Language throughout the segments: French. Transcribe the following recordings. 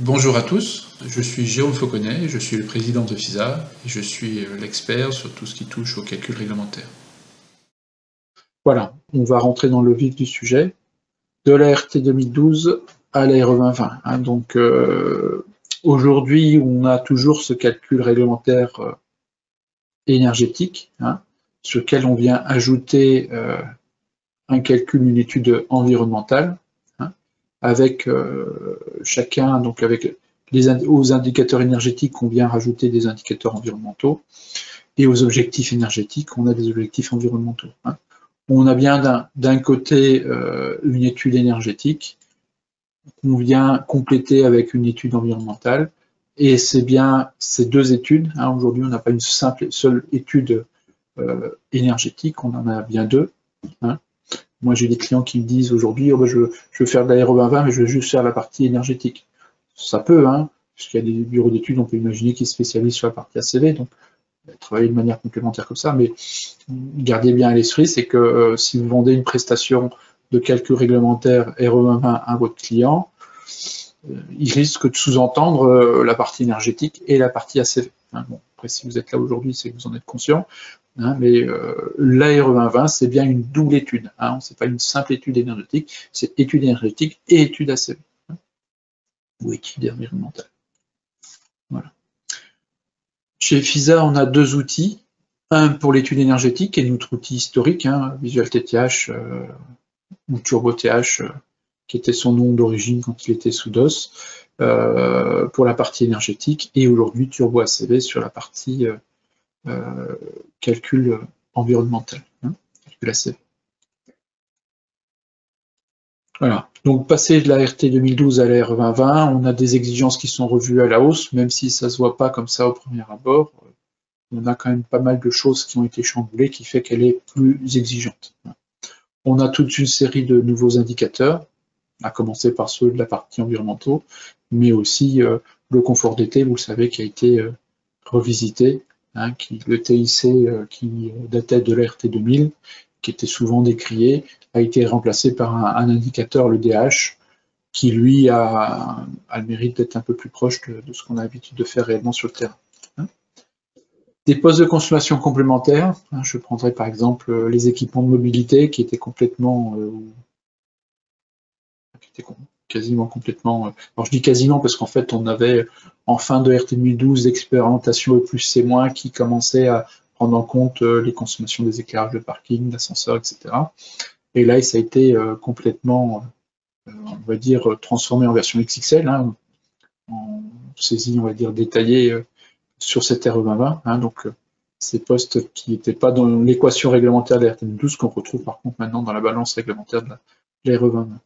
Bonjour à tous, je suis Jérôme Fauconnet, je suis le président de FISA et je suis l'expert sur tout ce qui touche au calcul réglementaire. Voilà, on va rentrer dans le vif du sujet, de la RT 2012 à la RE 2020. Donc aujourd'hui, on a toujours ce calcul réglementaire énergétique, sur lequel on vient ajouter un calcul, une étude environnementale, avec chacun, donc avec aux indicateurs énergétiques, on vient rajouter des indicateurs environnementaux, et aux objectifs énergétiques, on a des objectifs environnementaux. On a bien d'un côté une étude énergétique, qu'on vient compléter avec une étude environnementale, et c'est bien ces deux études. Aujourd'hui, on n'a pas une seule étude énergétique, on en a bien deux. Moi, j'ai des clients qui me disent aujourd'hui, je veux faire de la RE 2020, mais je veux juste faire la partie énergétique. Ça peut, puisqu'il y a des bureaux d'études, on peut imaginer qu'ils se spécialisent sur la partie ACV, donc travailler de manière complémentaire comme ça, mais gardez bien à l'esprit, c'est que si vous vendez une prestation de calcul réglementaire RE 2020 à votre client, il risque de sous-entendre la partie énergétique et la partie ACV. Bon, après, si vous êtes là aujourd'hui, c'est que vous en êtes conscient. Mais l'ARE 2020, c'est bien une double étude. C'est pas une simple étude énergétique, c'est étude énergétique et étude ACV. Ou étude environnementale. Voilà. Chez FISA, on a deux outils. Un pour l'étude énergétique, qui est notre outil historique, Visual TTH ou Turbo TH, qui était son nom d'origine quand il était sous DOS, pour la partie énergétique, et aujourd'hui Turbo ACV sur la partie calcul environnemental, calcul ACV. Voilà. Donc, passé de la RT 2012 à la RE 2020, on a des exigences qui sont revues à la hausse, même si ça ne se voit pas comme ça au premier abord. On a quand même pas mal de choses qui ont été chamboulées, qui fait qu'elle est plus exigeante. On a toute une série de nouveaux indicateurs, à commencer par ceux de la partie environnementaux, mais aussi le confort d'été, vous le savez, qui a été revisité, le TIC qui datait de la RT 2000, qui était souvent décrié, a été remplacé par un indicateur, le DH, qui lui a le mérite d'être un peu plus proche de ce qu'on a l'habitude de faire réellement sur le terrain. Des postes de consommation complémentaires, je prendrai par exemple les équipements de mobilité qui étaient complètement, quasiment complètement, alors je dis quasiment parce qu'en fait on avait en fin de RT 2012 l'expérimentation E+C- qui commençait à prendre en compte les consommations des éclairages de parking, d'ascenseurs, etc. Et là ça a été complètement, on va dire, transformé en version XXL, en saisie, on va dire, détaillée sur cette RE 2020, donc ces postes qui n'étaient pas dans l'équation réglementaire de la RT 12 qu'on retrouve par contre maintenant dans la balance réglementaire de la RE 2020.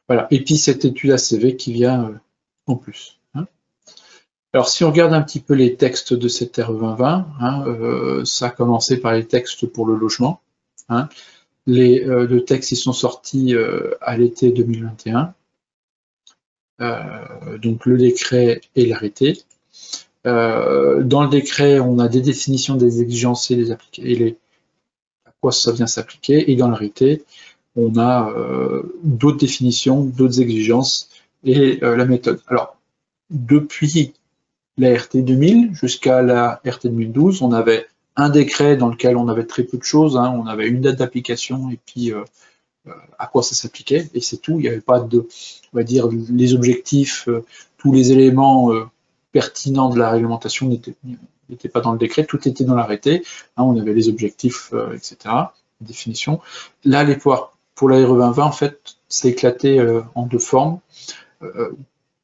Voilà. Et puis cette étude ACV qui vient en plus. Alors si on regarde un petit peu les textes de cette RE 2020, ça a commencé par les textes pour le logement. Les textes ils sont sortis à l'été 2021. Donc le décret et l'arrêté. Dans le décret, on a des définitions des exigences et à quoi ça vient s'appliquer, et dans l'arrêté, on a d'autres définitions, d'autres exigences et la méthode. Alors, depuis la RT 2000 jusqu'à la RT 2012, on avait un décret dans lequel on avait très peu de choses, on avait une date d'application et puis à quoi ça s'appliquait, et c'est tout. Il n'y avait pas de, on va dire, les objectifs, tous les éléments pertinents de la réglementation n'étaient pas dans le décret, tout était dans l'arrêté. On avait les objectifs, etc., les définitions. Là, pour la RE 2020, en fait, c'est éclaté en deux formes.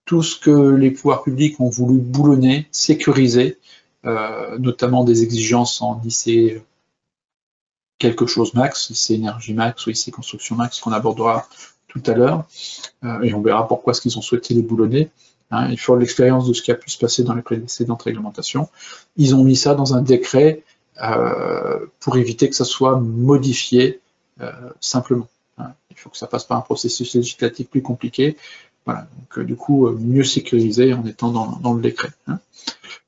Tout ce que les pouvoirs publics ont voulu boulonner, sécuriser, notamment des exigences en IC quelque chose max, IC énergie max ou IC construction max, qu'on abordera tout à l'heure, et on verra pourquoi est-ce qu'ils ont souhaité les boulonner. Il faut l'expérience de ce qui a pu se passer dans les précédentes réglementations. Ils ont mis ça dans un décret pour éviter que ça soit modifié simplement. Il faut que ça passe par un processus législatif plus compliqué. Voilà, donc du coup, mieux sécurisé en étant dans le décret.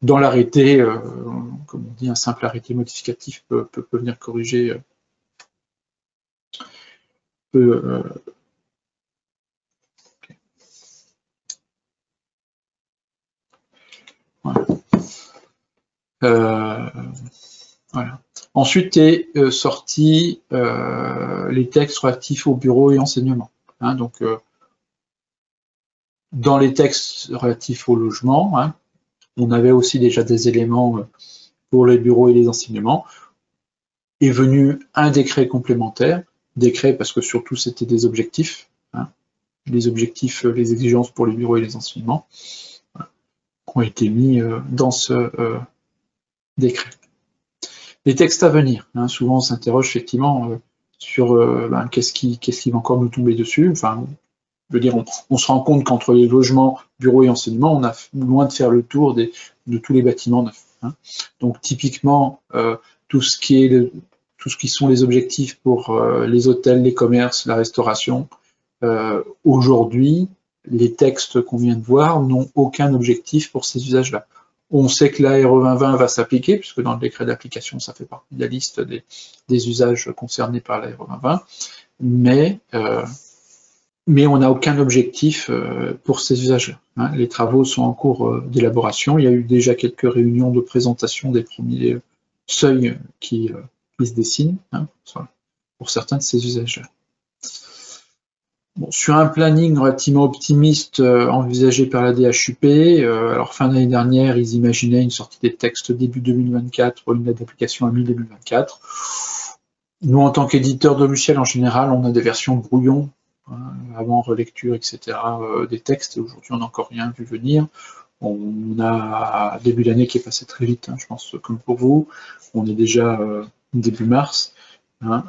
Dans l'arrêté, comme on dit, un simple arrêté modificatif peut venir corriger, Voilà. Voilà. Ensuite est sorti les textes relatifs au bureau et enseignement. Hein, donc, dans les textes relatifs au logement, hein, on avait aussi déjà des éléments pour les bureaux et les enseignements. Est venu un décret complémentaire, décret parce que surtout c'était des objectifs, hein, les objectifs, les exigences pour les bureaux et les enseignements, voilà, qui ont été mis dans ce décret. Les textes à venir, hein, souvent on s'interroge effectivement sur qu'est-ce qui va encore nous tomber dessus. Enfin, je veux dire, on se rend compte qu'entre les logements, bureaux et enseignements, on a loin de faire le tour de tous les bâtiments neufs. Hein. Donc typiquement, tout ce qui sont les objectifs pour les hôtels, les commerces, la restauration, aujourd'hui, les textes qu'on vient de voir n'ont aucun objectif pour ces usages-là. On sait que l'ARE 2020 va s'appliquer, puisque dans le décret d'application, ça fait partie de la liste des usages concernés par l'ARE 2020, mais on n'a aucun objectif pour ces usages-là. Hein. Les travaux sont en cours d'élaboration. Il y a eu déjà quelques réunions de présentation des premiers seuils qui se dessinent, hein, pour certains de ces usages-là. Bon, sur un planning relativement optimiste envisagé par la DHUP, alors fin d'année dernière, ils imaginaient une sortie des textes début 2024 pour une date d'application à mi-2024. Nous, en tant qu'éditeurs de logiciels, en général, on a des versions brouillon, hein, avant relecture, etc., des textes. Aujourd'hui, on n'a encore rien vu venir. On a début d'année qui est passé très vite, hein, je pense, comme pour vous. On est déjà début mars. Hein,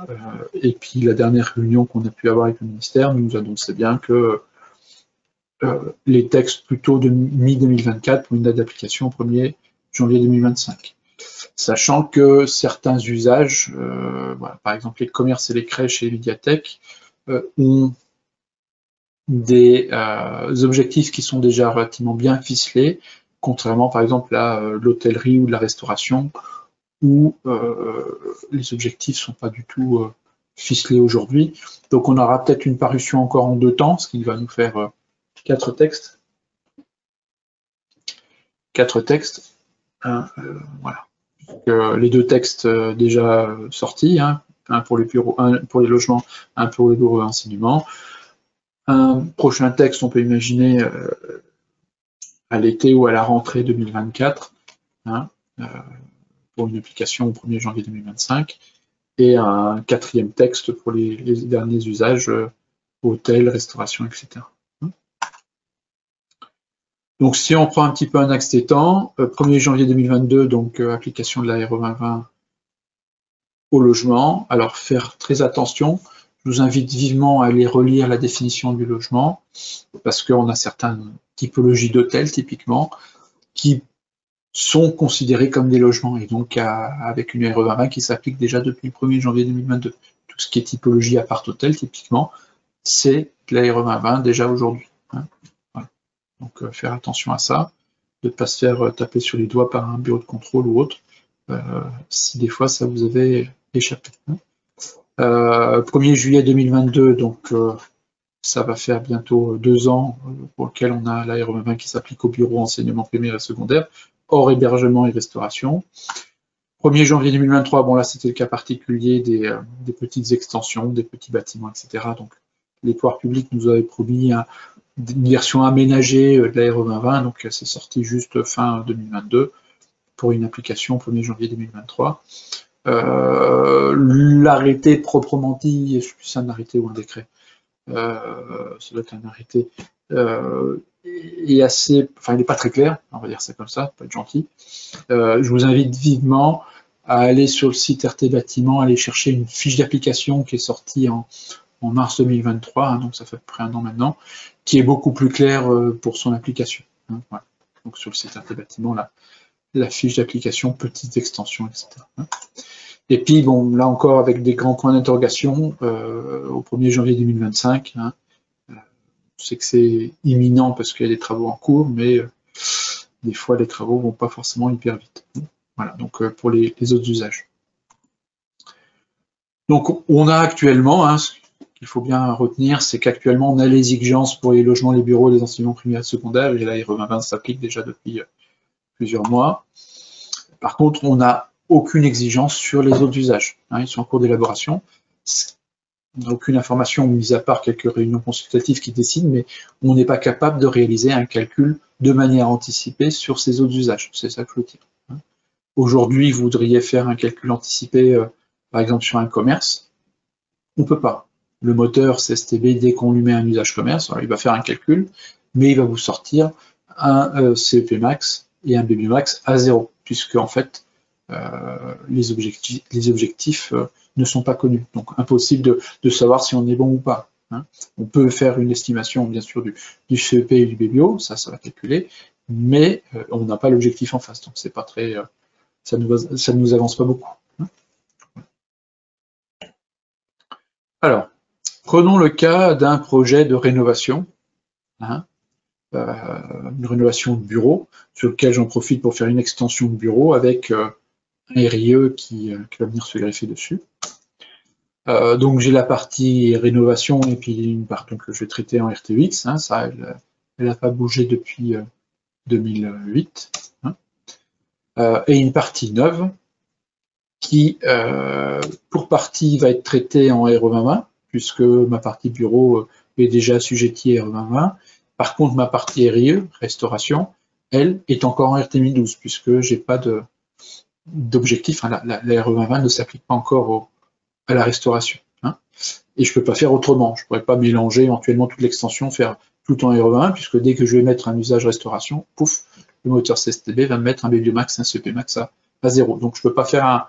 et puis la dernière réunion qu'on a pu avoir avec le ministère nous annonçait bien que les textes plutôt de mi-2024 pour une date d'application au 1er janvier 2025. Sachant que certains usages, voilà, par exemple les commerces et les crèches et les médiathèques, ont des objectifs qui sont déjà relativement bien ficelés, contrairement par exemple à l'hôtellerie ou la restauration, où les objectifs ne sont pas du tout ficelés aujourd'hui. Donc on aura peut-être une parution encore en 2 temps, ce qui va nous faire 4 textes. 4 textes. Hein, voilà. Donc, les 2 textes déjà sortis, hein, un pour les bureaux, un pour les logements, un pour les bureaux d'enseignement. Un prochain texte, on peut imaginer à l'été ou à la rentrée 2024. Hein, pour une application au 1er janvier 2025, et un 4e texte pour les derniers usages, hôtels, restauration, etc. Donc si on prend un petit peu un axe des temps, 1er janvier 2022, donc application de l'ARE 2020 au logement. Alors faire très attention, je vous invite vivement à aller relire la définition du logement, parce qu'on a certaines typologies d'hôtels, typiquement, qui sont considérés comme des logements, et donc avec une ARE 2020 qui s'applique déjà depuis le 1er janvier 2022. Tout ce qui est typologie appart-hôtel, typiquement, c'est de l'ARE 2020 déjà aujourd'hui. Hein. Voilà. Donc faire attention à ça, de ne pas se faire taper sur les doigts par un bureau de contrôle ou autre, si des fois ça vous avait échappé. Hein. 1er juillet 2022, donc ça va faire bientôt 2 ans pour lequel on a l'ARE 2020 qui s'applique au bureau enseignement primaire et secondaire, hors hébergement et restauration. 1er janvier 2023, bon là c'était le cas particulier des petites extensions, des petits bâtiments, etc. Donc les pouvoirs publics nous avaient promis une version aménagée de l'ARE 2020, donc c'est sorti juste fin 2022 pour une application 1er janvier 2023. L'arrêté proprement dit, je ne sais plus si c'est un arrêté ou un décret, ça doit être un arrêté, est assez, enfin il n'est pas très clair, on va dire ça comme ça, pas être gentil. Je vous invite vivement à aller sur le site RT Bâtiment, aller chercher une fiche d'application qui est sortie en mars 2023, hein, donc ça fait à peu près 1 an maintenant, qui est beaucoup plus claire pour son application. Hein, voilà. Donc sur le site RT Bâtiment, la fiche d'application, petites extensions, etc. Hein. Et puis, bon, là encore, avec des grands points d'interrogation, au 1er janvier 2025, hein, je sais que c'est imminent parce qu'il y a des travaux en cours, mais des fois, les travaux ne vont pas forcément hyper vite. Voilà, donc pour les autres usages. Donc, on a actuellement, hein, ce qu'il faut bien retenir, c'est qu'actuellement, on a les exigences pour les logements, les bureaux, les enseignements primaires et secondaires, et l'ARE 2020 s'applique déjà depuis plusieurs mois. Par contre, on n'a aucune exigence sur les autres usages. Ils sont en cours d'élaboration. On n'a aucune information, mis à part quelques réunions consultatives qui décident, mais on n'est pas capable de réaliser un calcul de manière anticipée sur ces autres usages. C'est ça que je veux dire. Aujourd'hui, vous voudriez faire un calcul anticipé, par exemple sur un commerce. On ne peut pas. Le moteur CSTB, dès qu'on lui met un usage commerce, alors il va faire un calcul, mais il va vous sortir un CEP max et un BB max à 0, puisque en fait, les objectifs ne sont pas connus. Donc impossible de savoir si on est bon ou pas. On peut faire une estimation, bien sûr, du CEP et du BBO, ça va calculer, mais on n'a pas l'objectif en face, donc c'est pas très, ça ne nous avance pas beaucoup. Alors, prenons le cas d'un projet de rénovation, une rénovation de bureau, sur lequel j'en profite pour faire une extension de bureau avec un RIE qui va venir se greffer dessus. Donc j'ai la partie rénovation et puis une partie que je vais traiter en RTX, ça elle n'a pas bougé depuis 2008, et une partie neuve qui pour partie va être traitée en RE2020 puisque ma partie bureau est déjà assujettie à RE2020. Par contre ma partie RIE, restauration, elle est encore en RT1012 puisque j'ai pas d'objectif, la RE2020 ne s'applique pas encore à la restauration. Et je ne peux pas faire autrement. Je ne pourrais pas mélanger éventuellement toute l'extension, faire tout en RE20, puisque dès que je vais mettre un usage restauration, pouf, le moteur CSTB va me mettre un BB max, un CP max à 0. Donc je ne peux pas faire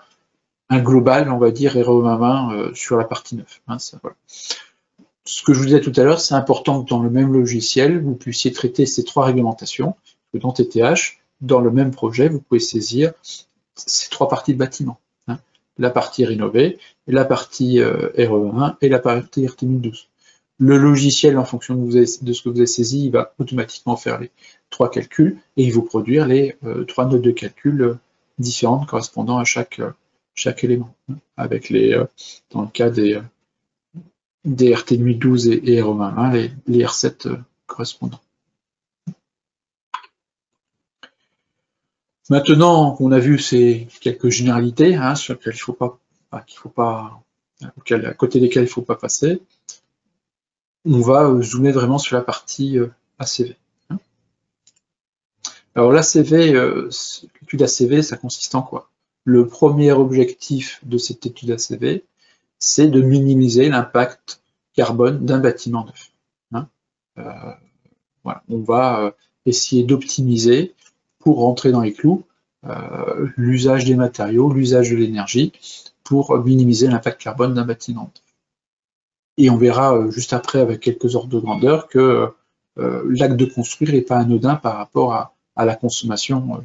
un global, on va dire, RE2020 sur la partie 9. Voilà. Ce que je vous disais tout à l'heure, c'est important que dans le même logiciel, vous puissiez traiter ces trois réglementations, que dans TTH, dans le même projet, vous pouvez saisir ces trois parties de bâtiment. La partie rénovée, la partie RE1 et la partie RT1012. Le logiciel, en fonction de ce que vous avez saisi, il va automatiquement faire les trois calculs et il vous produire les trois notes de calcul différentes correspondant à chaque élément, avec dans le cas des RT1012 et RE1, les R7 correspondants. Maintenant qu'on a vu ces quelques généralités sur lesquelles à côté desquelles il ne faut pas passer, on va zoomer vraiment sur la partie ACV. Alors l'ACV, l'étude ACV, ça consiste en quoi? Le premier objectif de cette étude ACV, c'est de minimiser l'impact carbone d'un bâtiment neuf. Voilà. On va essayer d'optimiser, pour rentrer dans les clous, l'usage des matériaux, l'usage de l'énergie, pour minimiser l'impact carbone d'un bâtiment. Et on verra juste après, avec quelques ordres de grandeur, que l'acte de construire n'est pas anodin par rapport à la consommation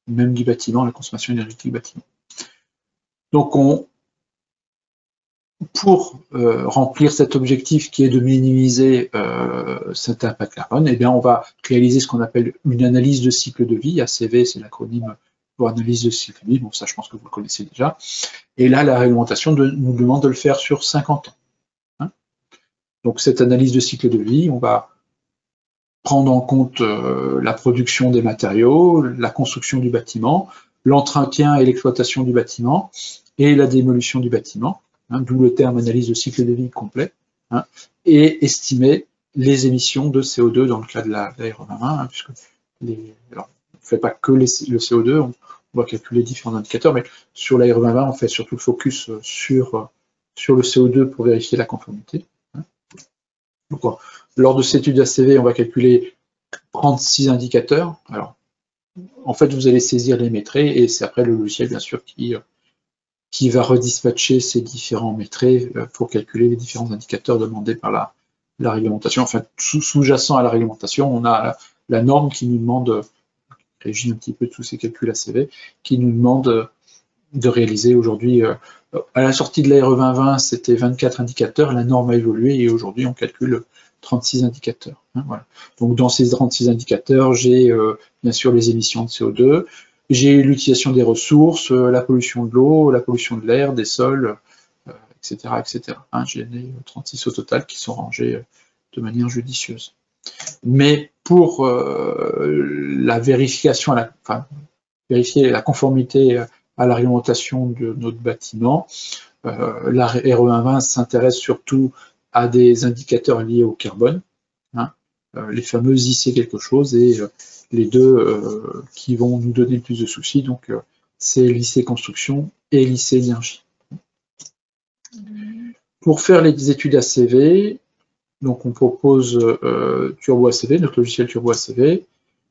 même du bâtiment, la consommation énergétique du bâtiment. Donc pour remplir cet objectif qui est de minimiser cet impact carbone, eh bien on va réaliser ce qu'on appelle une analyse de cycle de vie. ACV, c'est l'acronyme pour analyse de cycle de vie. Bon, ça, je pense que vous le connaissez déjà. Et là, la réglementation nous demande de le faire sur 50 ans. Donc cette analyse de cycle de vie, on va prendre en compte la production des matériaux, la construction du bâtiment, l'entretien et l'exploitation du bâtiment et la démolition du bâtiment. D'où le terme analyse de cycle de vie complet, et estimer les émissions de CO2 dans le cas de la RE2020, puisque alors, on ne fait pas que le CO2, on va calculer différents indicateurs, mais sur la RE2020, on fait surtout le focus sur le CO2 pour vérifier la conformité. Donc, lors de cette étude ACV, on va calculer 36 indicateurs. Alors, en fait, vous allez saisir les métrés, et c'est après le logiciel, bien sûr, qui va redispatcher ces différents métrés pour calculer les différents indicateurs demandés par la réglementation. Enfin, sous-jacent à la réglementation, on a la norme qui nous demande, régit un petit peu tous ces calculs ACV, qui nous demande de réaliser aujourd'hui, à la sortie de la RE2020, c'était 24 indicateurs, la norme a évolué et aujourd'hui on calcule 36 indicateurs. Voilà. Donc dans ces 36 indicateurs, j'ai bien sûr les émissions de CO2, j'ai l'utilisation des ressources, la pollution de l'eau, la pollution de l'air, des sols, etc. etc. J'ai 36 au total qui sont rangés de manière judicieuse. Mais pour la vérification, vérifier la conformité à la réglementation de notre bâtiment. La RE120 s'intéresse surtout à des indicateurs liés au carbone, hein, les fameux IC quelque chose, et les deux qui vont nous donner le plus de soucis, donc c'est l'IC construction et l'IC énergie. Pour faire les études ACV, donc on propose Turbo ACV, notre logiciel Turbo ACV.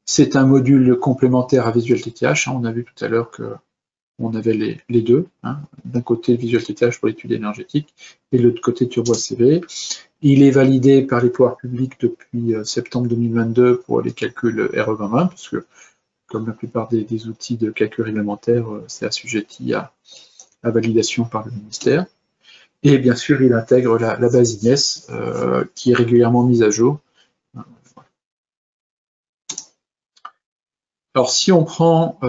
C'est un module complémentaire à Visual TTH. On a vu tout à l'heure qu'on avait les deux. Hein. D'un côté Visual TTH pour l'étude énergétique et de l'autre côté Turbo ACV. Il est validé par les pouvoirs publics depuis septembre 2022 pour les calculs RE2020, parce que comme la plupart des outils de calcul réglementaire, c'est assujetti à validation par le ministère. Et bien sûr, il intègre la base INES qui est régulièrement mise à jour. Alors, si on prend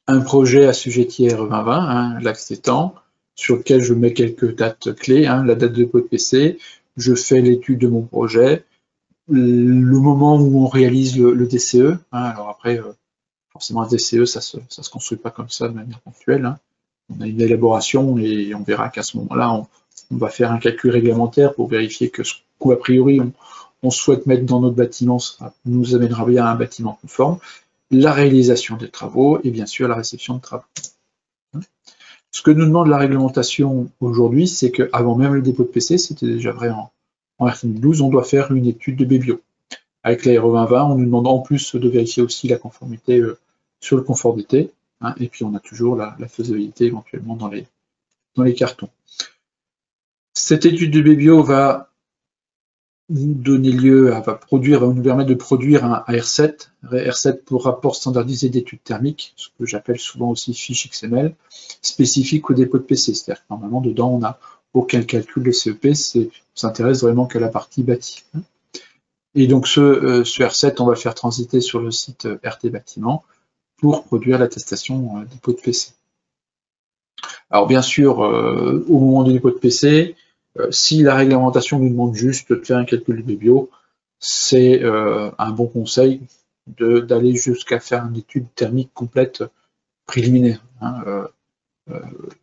un projet assujetti à RE2020, hein, l'axe des temps, sur lequel je mets quelques dates clés, hein, la date de dépôt de PC, je fais l'étude de mon projet, le moment où on réalise le DCE, hein, alors après, forcément un DCE, ça se construit pas comme ça de manière ponctuelle, hein. On a une élaboration et on verra qu'à ce moment-là, on va faire un calcul réglementaire pour vérifier que ce qu'a priori on souhaite mettre dans notre bâtiment nous amènera bien à un bâtiment conforme, la réalisation des travaux et bien sûr la réception de travaux. Ce que nous demande la réglementation aujourd'hui, c'est qu'avant même le dépôt de PC, c'était déjà vrai en RT 2012, on doit faire une étude de BBio. Avec la RE2020, on nous demande en plus de vérifier aussi la conformité sur le confort d'été, hein, et puis on a toujours la faisabilité éventuellement dans les cartons. Cette étude de BBio va nous donner lieu va nous permettre de produire un R7, R7 pour rapport standardisé d'études thermiques, ce que j'appelle souvent aussi fiche XML, spécifique au dépôt de PC. C'est-à-dire que normalement, dedans, on n'a aucun calcul de CEP, on s'intéresse vraiment qu'à la partie bâtie. Et donc, ce R7, on va le faire transiter sur le site RT Bâtiment pour produire l'attestation dépôt de PC. Alors, bien sûr, au moment du dépôt de PC, si la réglementation nous demande juste de faire un calcul de BBio, c'est un bon conseil d'aller jusqu'à faire une étude thermique complète préliminaire. Hein.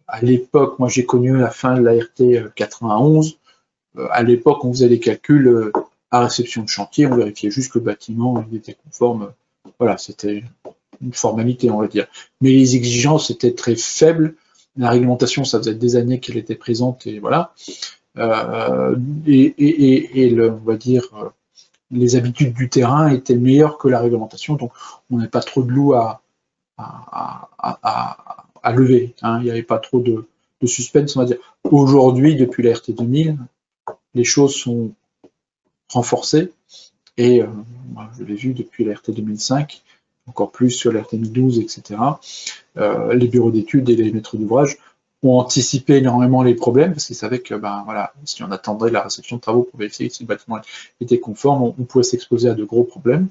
À l'époque, moi j'ai connu la fin de la RT 91. À l'époque, on faisait des calculs à réception de chantier, on vérifiait juste que le bâtiment était conforme. Voilà, c'était une formalité, on va dire. Mais les exigences étaient très faibles. La réglementation, ça faisait des années qu'elle était présente et voilà. On va dire, les habitudes du terrain étaient meilleures que la réglementation, donc on n'avait pas trop de loups à lever, hein. Il n'y avait pas trop de suspense, on va dire. Aujourd'hui, depuis la RT 2000, les choses sont renforcées, et je l'ai vu depuis la RT 2005, encore plus sur la RT 2012, etc. Les bureaux d'études et les maîtres d'ouvrage ont anticipé énormément les problèmes, parce qu'ils savaient que voilà, si on attendrait la réception de travaux pour vérifier si le bâtiment était conforme, on pouvait s'exposer à de gros problèmes.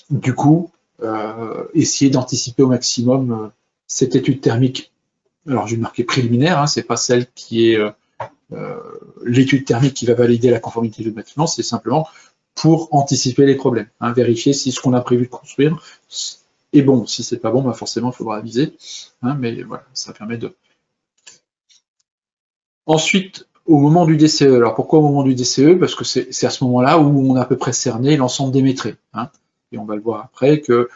Du coup, essayer d'anticiper au maximum cette étude thermique. Alors j'ai marqué préliminaire, hein, c'est pas celle qui est l'étude thermique qui va valider la conformité du bâtiment, c'est simplement pour anticiper les problèmes, hein, vérifier si ce qu'on a prévu de construire est bon. Si c'est pas bon, forcément il faudra aviser, hein, mais voilà, ça permet de... Ensuite, au moment du DCE, alors pourquoi au moment du DCE? Parce que c'est à ce moment-là où on a à peu près cerné l'ensemble des métriques, hein, et on va le voir après que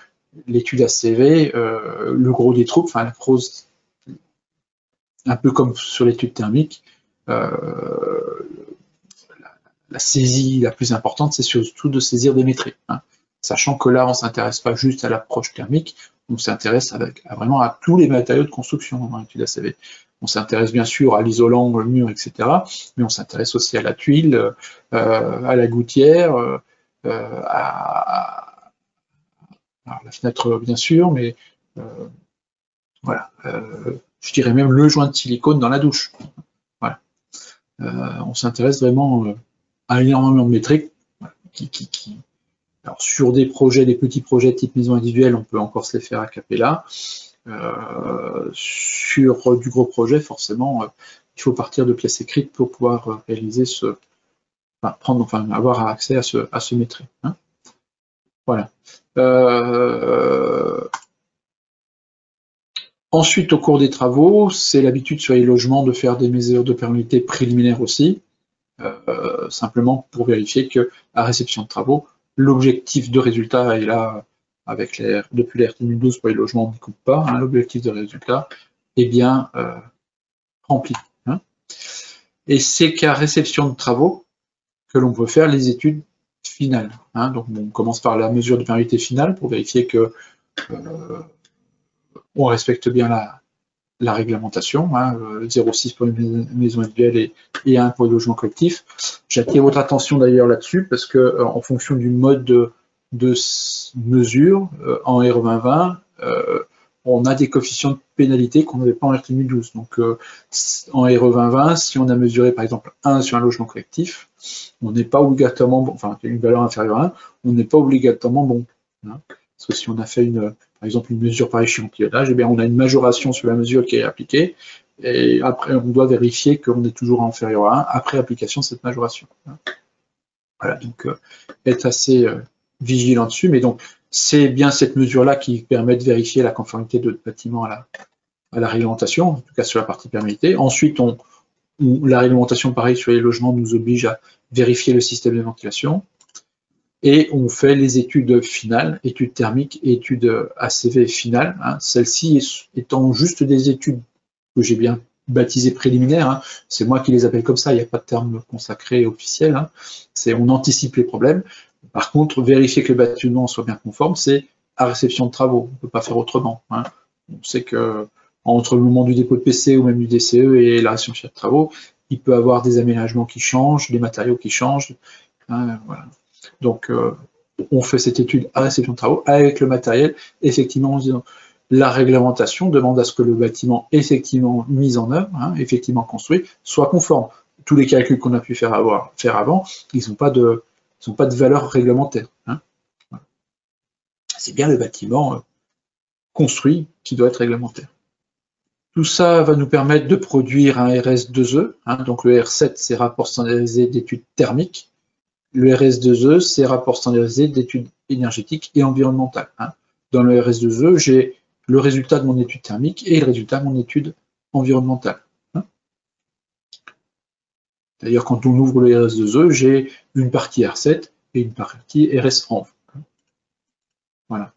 l'étude ACV, le gros des troupes, enfin la prose, un peu comme sur l'étude thermique, la saisie la plus importante, c'est surtout de saisir des métriques, hein, sachant que là, on ne s'intéresse pas juste à l'approche thermique, on s'intéresse vraiment à tous les matériaux de construction dans l'étude ACV. On s'intéresse bien sûr à l'isolant, le mur, etc., mais on s'intéresse aussi à la tuile, à la gouttière, à la fenêtre, bien sûr, mais voilà, je dirais même le joint de silicone dans la douche. Voilà. On s'intéresse vraiment à énormément de métriques alors, sur des petits projets type maison individuelle, on peut encore se les faire a cappella. Sur du gros projet, forcément, il faut partir de pièces écrites pour pouvoir réaliser avoir accès à ce métrique, hein. Voilà. Ensuite, au cours des travaux, c'est l'habitude sur les logements de faire des mesures de perméabilité préliminaires aussi, simplement pour vérifier que à réception de travaux, l'objectif de résultat est là avec depuis l'ER 2012 pour les logements, on n'y coupe pas, hein, l'objectif de résultat est bien rempli. Hein. Et c'est qu'à réception de travaux que l'on peut faire les études finales. Hein. Donc on commence par la mesure de perméabilité finale pour vérifier que on respecte bien la réglementation, hein, 0,6 pour une maison individuelle et 1 pour le logement collectif. J'attire votre attention d'ailleurs là-dessus parce que en fonction du mode de mesure, en R 2020, on a des coefficients de pénalité qu'on n'avait pas en R 2012. Donc en R 2020, si on a mesuré par exemple 1 sur un logement collectif, on n'est pas obligatoirement bon, enfin une valeur inférieure à 1, on n'est pas obligatoirement bon. Hein, parce que si on a fait par exemple une mesure par échantillonnage, eh bien on a une majoration sur la mesure qui est appliquée, et après on doit vérifier qu'on est toujours inférieur à 1 après application de cette majoration. Voilà, donc être assez vigilant dessus, mais donc c'est bien cette mesure-là qui permet de vérifier la conformité de bâtiment à la réglementation, en tout cas sur la partie perméabilité. Ensuite, la réglementation, pareil, sur les logements nous oblige à vérifier le système de ventilation. Et on fait les études finales, études thermiques et études ACV finales. Hein. Celles-ci étant juste des études que j'ai bien baptisées préliminaires, hein. C'est moi qui les appelle comme ça, il n'y a pas de terme consacré officiel. Hein. On anticipe les problèmes. Par contre, vérifier que le bâtiment soit bien conforme, c'est à réception de travaux. On ne peut pas faire autrement. Hein. On sait que entre le moment du dépôt de PC ou même du DCE et la réception de travaux, il peut y avoir des aménagements qui changent, des matériaux qui changent. Hein, voilà. Donc, on fait cette étude à réception de travaux avec le matériel. Effectivement, la réglementation demande à ce que le bâtiment effectivement mis en œuvre, hein, effectivement construit, soit conforme. Tous les calculs qu'on a pu faire avant, ils n'ont pas de valeur réglementaire. Hein. Voilà. C'est bien le bâtiment construit qui doit être réglementaire. Tout ça va nous permettre de produire un RS2E. Hein, donc le R7, c'est rapport standardisé d'études thermiques. Le RS2E, c'est rapport standardisé d'études énergétiques et environnementales. Hein. Dans le RS2E, j'ai le résultat de mon étude thermique et le résultat de mon étude environnementale. Hein. D'ailleurs, quand on ouvre le RS2E, j'ai une partie R7 et une partie RS-ENV. Voilà.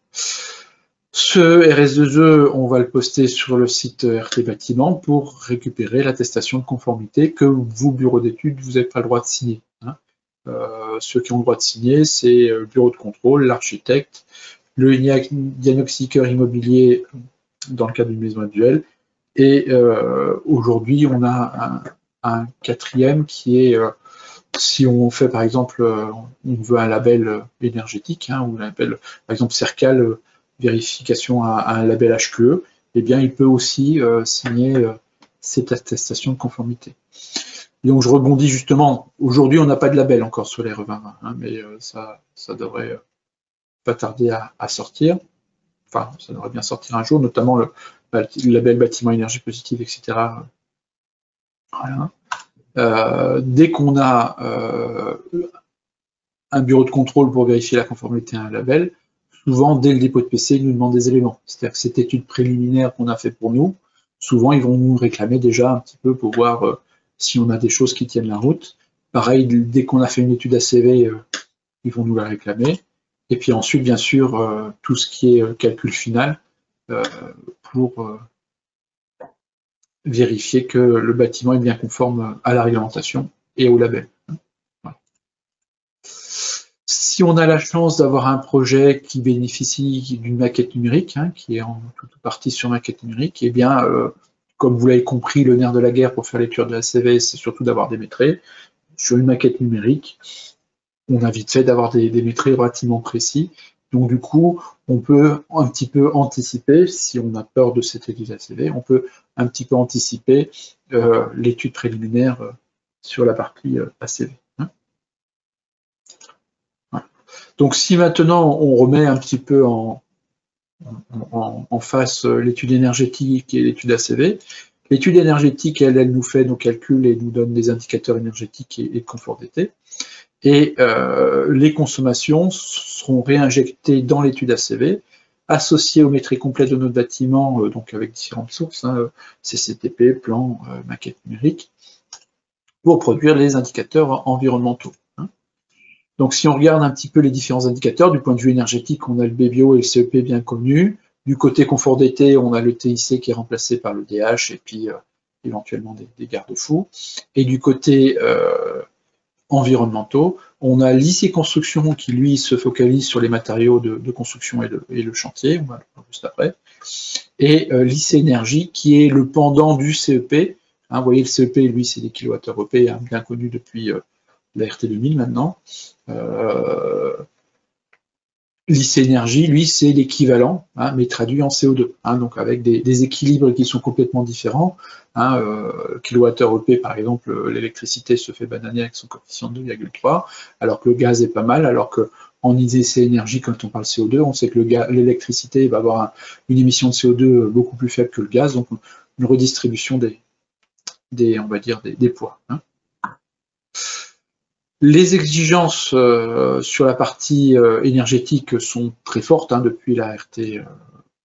Ce RS2E, on va le poster sur le site RT Bâtiment pour récupérer l'attestation de conformité que vous, bureau d'études, vous n'avez pas le droit de signer. Hein. Ceux qui ont le droit de signer, c'est le bureau de contrôle, l'architecte, le diagnostiqueur immobilier dans le cadre d'une maison individuelle. Et aujourd'hui, on a un quatrième qui est, si on fait par exemple, on veut un label énergétique, hein, ou un label, par exemple, Cercal, vérification à un label HQE, eh bien, il peut aussi signer cette attestation de conformité. Et donc, je rebondis justement, aujourd'hui, on n'a pas de label encore sur les R2020, hein, mais ça devrait pas tarder à sortir. Enfin, ça devrait bien sortir un jour, notamment le label bâtiment énergie positive, etc. Voilà. Dès qu'on a un bureau de contrôle pour vérifier la conformité à un label, souvent, dès le dépôt de PC, ils nous demandent des éléments. C'est-à-dire que cette étude préliminaire qu'on a fait pour nous, souvent, ils vont nous réclamer déjà un petit peu pour voir si on a des choses qui tiennent la route. Pareil, dès qu'on a fait une étude ACV, ils vont nous la réclamer. Et puis ensuite, bien sûr, tout ce qui est calcul final pour vérifier que le bâtiment est bien conforme à la réglementation et au label. Voilà. Si on a la chance d'avoir un projet qui bénéficie d'une maquette numérique, hein, qui est en toute partie sur maquette numérique, eh bien, comme vous l'avez compris, le nerf de la guerre pour faire l'étude de la CV, c'est surtout d'avoir des métrés. Sur une maquette numérique, on a vite fait d'avoir des métrés relativement précis. Donc du coup, on peut un petit peu anticiper, si on a peur de cette étude ACV, on peut un petit peu anticiper l'étude préliminaire sur la partie ACV. Hein. Voilà. Donc si maintenant on remet un petit peu en face l'étude énergétique et l'étude ACV, l'étude énergétique, elle nous fait nos calculs et nous donne des indicateurs énergétiques et de confort d'été. Et les consommations seront réinjectées dans l'étude ACV, associées aux métriques complètes de notre bâtiment, donc avec différentes sources, hein, CCTP, plan, maquette numérique, pour produire les indicateurs environnementaux. Hein. Donc si on regarde un petit peu les différents indicateurs, du point de vue énergétique, on a le BBO et le CEP bien connus. Du côté confort d'été, on a le TIC qui est remplacé par le DH et puis éventuellement des garde-fous. Et du côté environnementaux, on a l'IC Construction qui, lui, se focalise sur les matériaux de construction et le chantier, on va le voir juste après, et l'IC Énergie qui est le pendant du CEP. Hein, vous voyez, le CEP, lui, c'est des kilowattheures EP, hein, bien connu depuis la RT 2000 maintenant. L'IC Énergie, lui, c'est l'équivalent, hein, mais traduit en CO2, hein, donc avec des équilibres qui sont complètement différents. Hein, kilowattheure EP, par exemple, l'électricité se fait bananer avec son coefficient de 2,3, alors que le gaz est pas mal, alors qu'en IC Énergie, quand on parle CO2, on sait que l'électricité va avoir une émission de CO2 beaucoup plus faible que le gaz, donc une redistribution on va dire, des poids. Hein. Les exigences sur la partie énergétique sont très fortes, hein, depuis la RT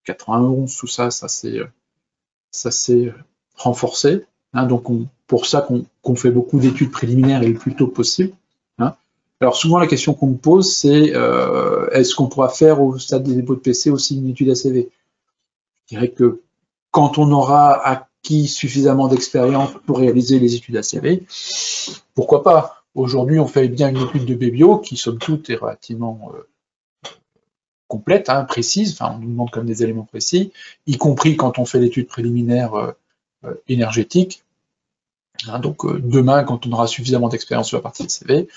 91, tout ça s'est renforcé. Hein, donc pour ça qu'on fait beaucoup d'études préliminaires et le plus tôt possible. Hein. Alors souvent la question qu'on me pose, c'est est-ce qu'on pourra faire au stade des dépôts de PC aussi une étude ACV? Je dirais que quand on aura acquis suffisamment d'expérience pour réaliser les études ACV, pourquoi pas? Aujourd'hui, on fait bien une étude de BBO qui, somme toute, est relativement complète, hein, précise, enfin, on nous demande comme des éléments précis, y compris quand on fait l'étude préliminaire énergétique. Hein, donc, demain, quand on aura suffisamment d'expérience sur la partie ACV,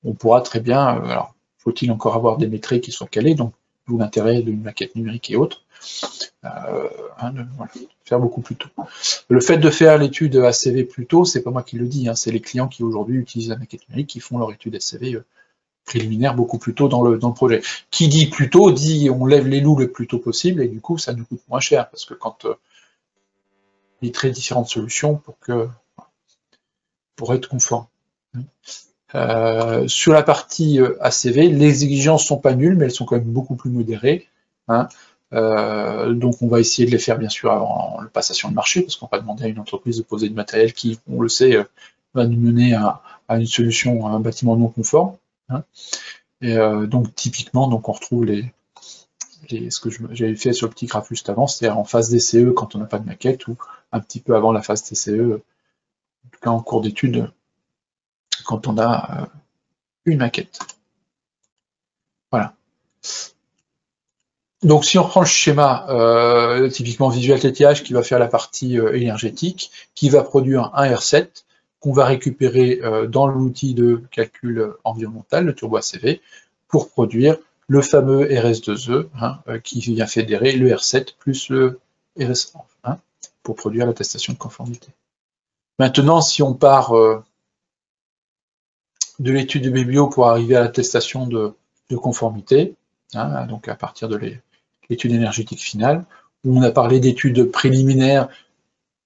on pourra très bien, alors, faut-il encore avoir des métriques qui soient calées, donc, d'où l'intérêt d'une maquette numérique et autres, voilà, faire beaucoup plus tôt. Le fait de faire l'étude ACV plus tôt, c'est pas moi qui le dis, hein, c'est les clients qui aujourd'hui utilisent la maquette numérique qui font leur étude ACV préliminaire beaucoup plus tôt dans le projet. Qui dit plus tôt dit on lève les loups le plus tôt possible et du coup ça nous coûte moins cher parce que quand il y a très différentes solutions pour être conforme. Sur la partie ACV, les exigences sont pas nulles, mais elles sont quand même beaucoup plus modérées. Hein. Donc on va essayer de les faire bien sûr avant la passation de marché, parce qu'on va demander à une entreprise de poser du matériel qui, on le sait, va nous mener à une solution, à un bâtiment non conforme. Hein. Et donc typiquement, donc on retrouve ce que j'avais fait sur le petit graphe juste avant, c'est-à-dire en phase DCE quand on n'a pas de maquette, ou un petit peu avant la phase TCE, en tout cas en cours d'étude, quand on a une maquette. Voilà. Donc si on reprend le schéma, typiquement Visual TTH qui va faire la partie énergétique, qui va produire un R7 qu'on va récupérer dans l'outil de calcul environnemental, le Turbo ACV, pour produire le fameux RS2E, hein, qui vient fédérer le R7 plus le RS1, hein, pour produire l'attestation de conformité. Maintenant, si on part de l'étude de BBO pour arriver à l'attestation de conformité, hein, donc à partir de l'étude énergétique finale, où on a parlé d'études préliminaires,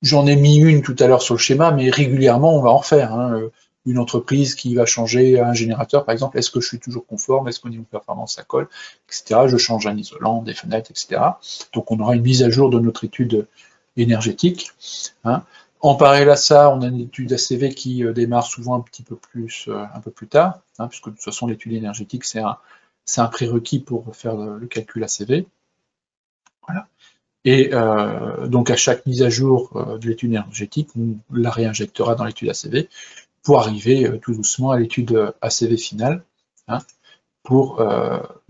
j'en ai mis une tout à l'heure sur le schéma, mais régulièrement on va en refaire. Hein. Une entreprise qui va changer un générateur, par exemple, est-ce que je suis toujours conforme, est-ce qu'au niveau performance ça colle, etc. Je change un isolant, des fenêtres, etc. Donc on aura une mise à jour de notre étude énergétique. Hein. En parallèle à ça, on a une étude ACV qui démarre souvent un peu plus tard, hein, puisque de toute façon l'étude énergétique c'est un prérequis pour faire le calcul ACV. Voilà. Et donc à chaque mise à jour de l'étude énergétique, on la réinjectera dans l'étude ACV pour arriver tout doucement à l'étude ACV finale, hein, pour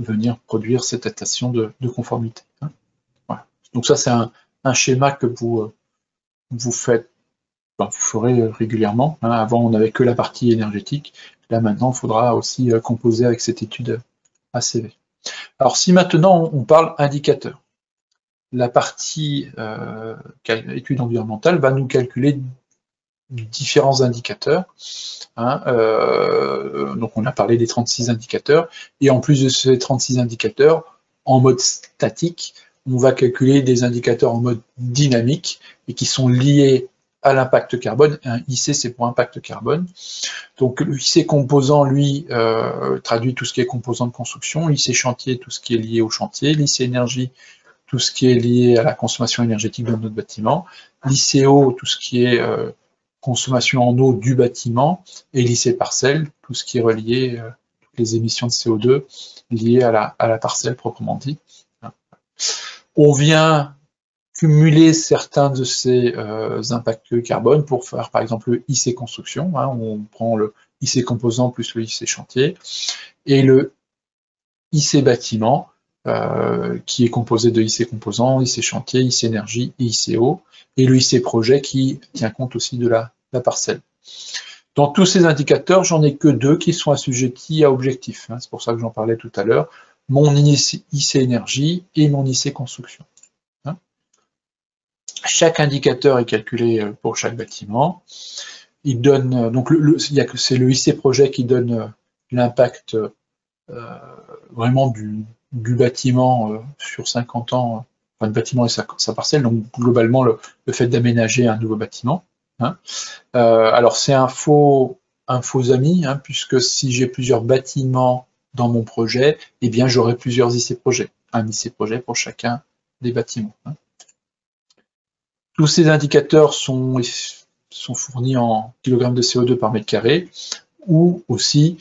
venir produire cette attestation de conformité. Hein. Voilà. Donc ça c'est un schéma que vous faites, vous ferez régulièrement. Hein. Avant on n'avait que la partie énergétique, là maintenant il faudra aussi composer avec cette étude ACV. Alors si maintenant on parle indicateur, la partie étude environnementale va nous calculer différents indicateurs. Hein, donc on a parlé des 36 indicateurs, et en plus de ces 36 indicateurs, en mode statique, on va calculer des indicateurs en mode dynamique, et qui sont liés à l'impact carbone. Un IC, c'est pour impact carbone. Donc le IC composant, lui, traduit tout ce qui est composant de construction, l'IC chantier, tout ce qui est lié au chantier, l'IC énergie, tout ce qui est lié à la consommation énergétique de notre bâtiment, l'ICO, tout ce qui est consommation en eau du bâtiment, et l'IC parcelle, tout ce qui est relié, toutes les émissions de CO2 liées à la parcelle proprement dit. On vient cumuler certains de ces impacts carbone pour faire par exemple le IC construction, hein, où on prend le IC composant plus le IC chantier, et le IC bâtiment, qui est composé de IC composant, IC chantier, IC énergie et ICO, et le IC projet qui tient compte aussi de la parcelle. Dans tous ces indicateurs, j'en ai que 2 qui sont assujettis à objectif, hein, c'est pour ça que j'en parlais tout à l'heure, mon IC énergie et mon IC construction. Hein. Chaque indicateur est calculé pour chaque bâtiment. Il donne, donc c'est le IC projet qui donne l'impact vraiment du bâtiment sur 50 ans, enfin le bâtiment et sa parcelle, donc globalement le fait d'aménager un nouveau bâtiment. Hein. Alors c'est un faux ami, hein, puisque si j'ai plusieurs bâtiments dans mon projet, eh bien j'aurai plusieurs IC projets, un IC projet pour chacun des bâtiments. Hein. Tous ces indicateurs sont fournis en kilogrammes de CO2 par mètre carré, ou aussi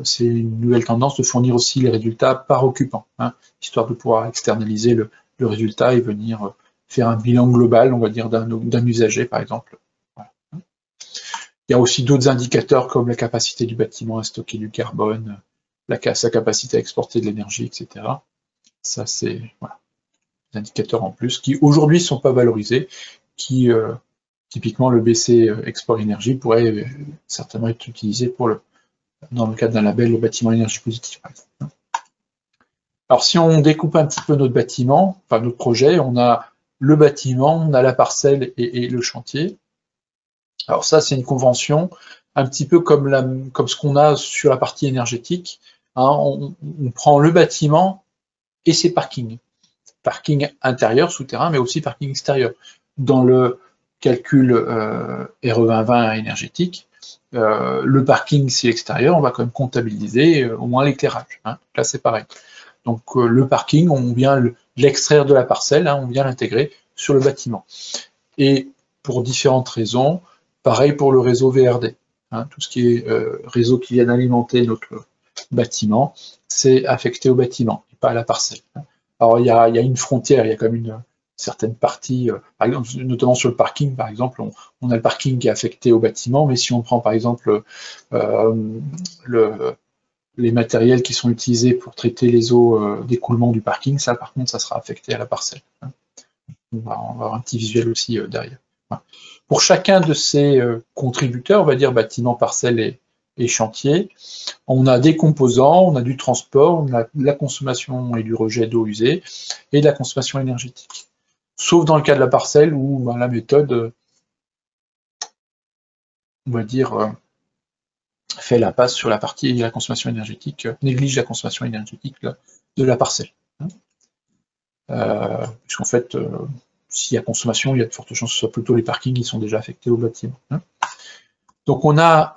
c'est une nouvelle tendance de fournir aussi les résultats par occupant, hein, histoire de pouvoir externaliser le résultat et venir faire un bilan global, on va dire, d'un usager, par exemple. Voilà. Il y a aussi d'autres indicateurs comme la capacité du bâtiment à stocker du carbone, sa capacité à exporter de l'énergie, etc. Ça, c'est voilà, des indicateurs en plus qui, aujourd'hui, ne sont pas valorisés, qui, typiquement, le BC Export Énergie pourrait certainement être utilisé dans le cadre d'un label le bâtiment énergie positive, par exemple. Alors, si on découpe un petit peu notre bâtiment, enfin notre projet, on a le bâtiment, on a la parcelle et le chantier. Alors ça, c'est une convention, un petit peu comme ce qu'on a sur la partie énergétique. Hein, on prend le bâtiment et ses parkings. Parking intérieur, souterrain, mais aussi parking extérieur. Dans le calcul RE2020 énergétique, le parking, c'est extérieur, on va quand même comptabiliser au moins l'éclairage. Hein. Là, c'est pareil. Donc, le parking, on vient l'extraire de la parcelle, hein, on vient l'intégrer sur le bâtiment. Et pour différentes raisons, pareil pour le réseau VRD. Hein, tout ce qui est réseau qui vient alimenter notre bâtiment, c'est affecté au bâtiment, et pas à la parcelle. Hein. Alors, il y a une frontière, il y a quand même une certaine partie, par exemple, notamment sur le parking, par exemple, on a le parking qui est affecté au bâtiment, mais si on prend par exemple les matériels qui sont utilisés pour traiter les eaux d'écoulement du parking, ça par contre, ça sera affecté à la parcelle. Hein. On va avoir un petit visuel aussi derrière. Hein. Pour chacun de ces contributeurs, on va dire bâtiment, parcelle et chantier, on a des composants, on a du transport, on a de la consommation et du rejet d'eau usée, et de la consommation énergétique. Sauf dans le cas de la parcelle où la méthode, on va dire, fait la passe sur la partie de la consommation énergétique, néglige la consommation énergétique de la parcelle. Puisqu'en fait, s'il y a consommation, il y a de fortes chances que ce soit plutôt les parkings qui sont déjà affectés au bâtiment. Donc on a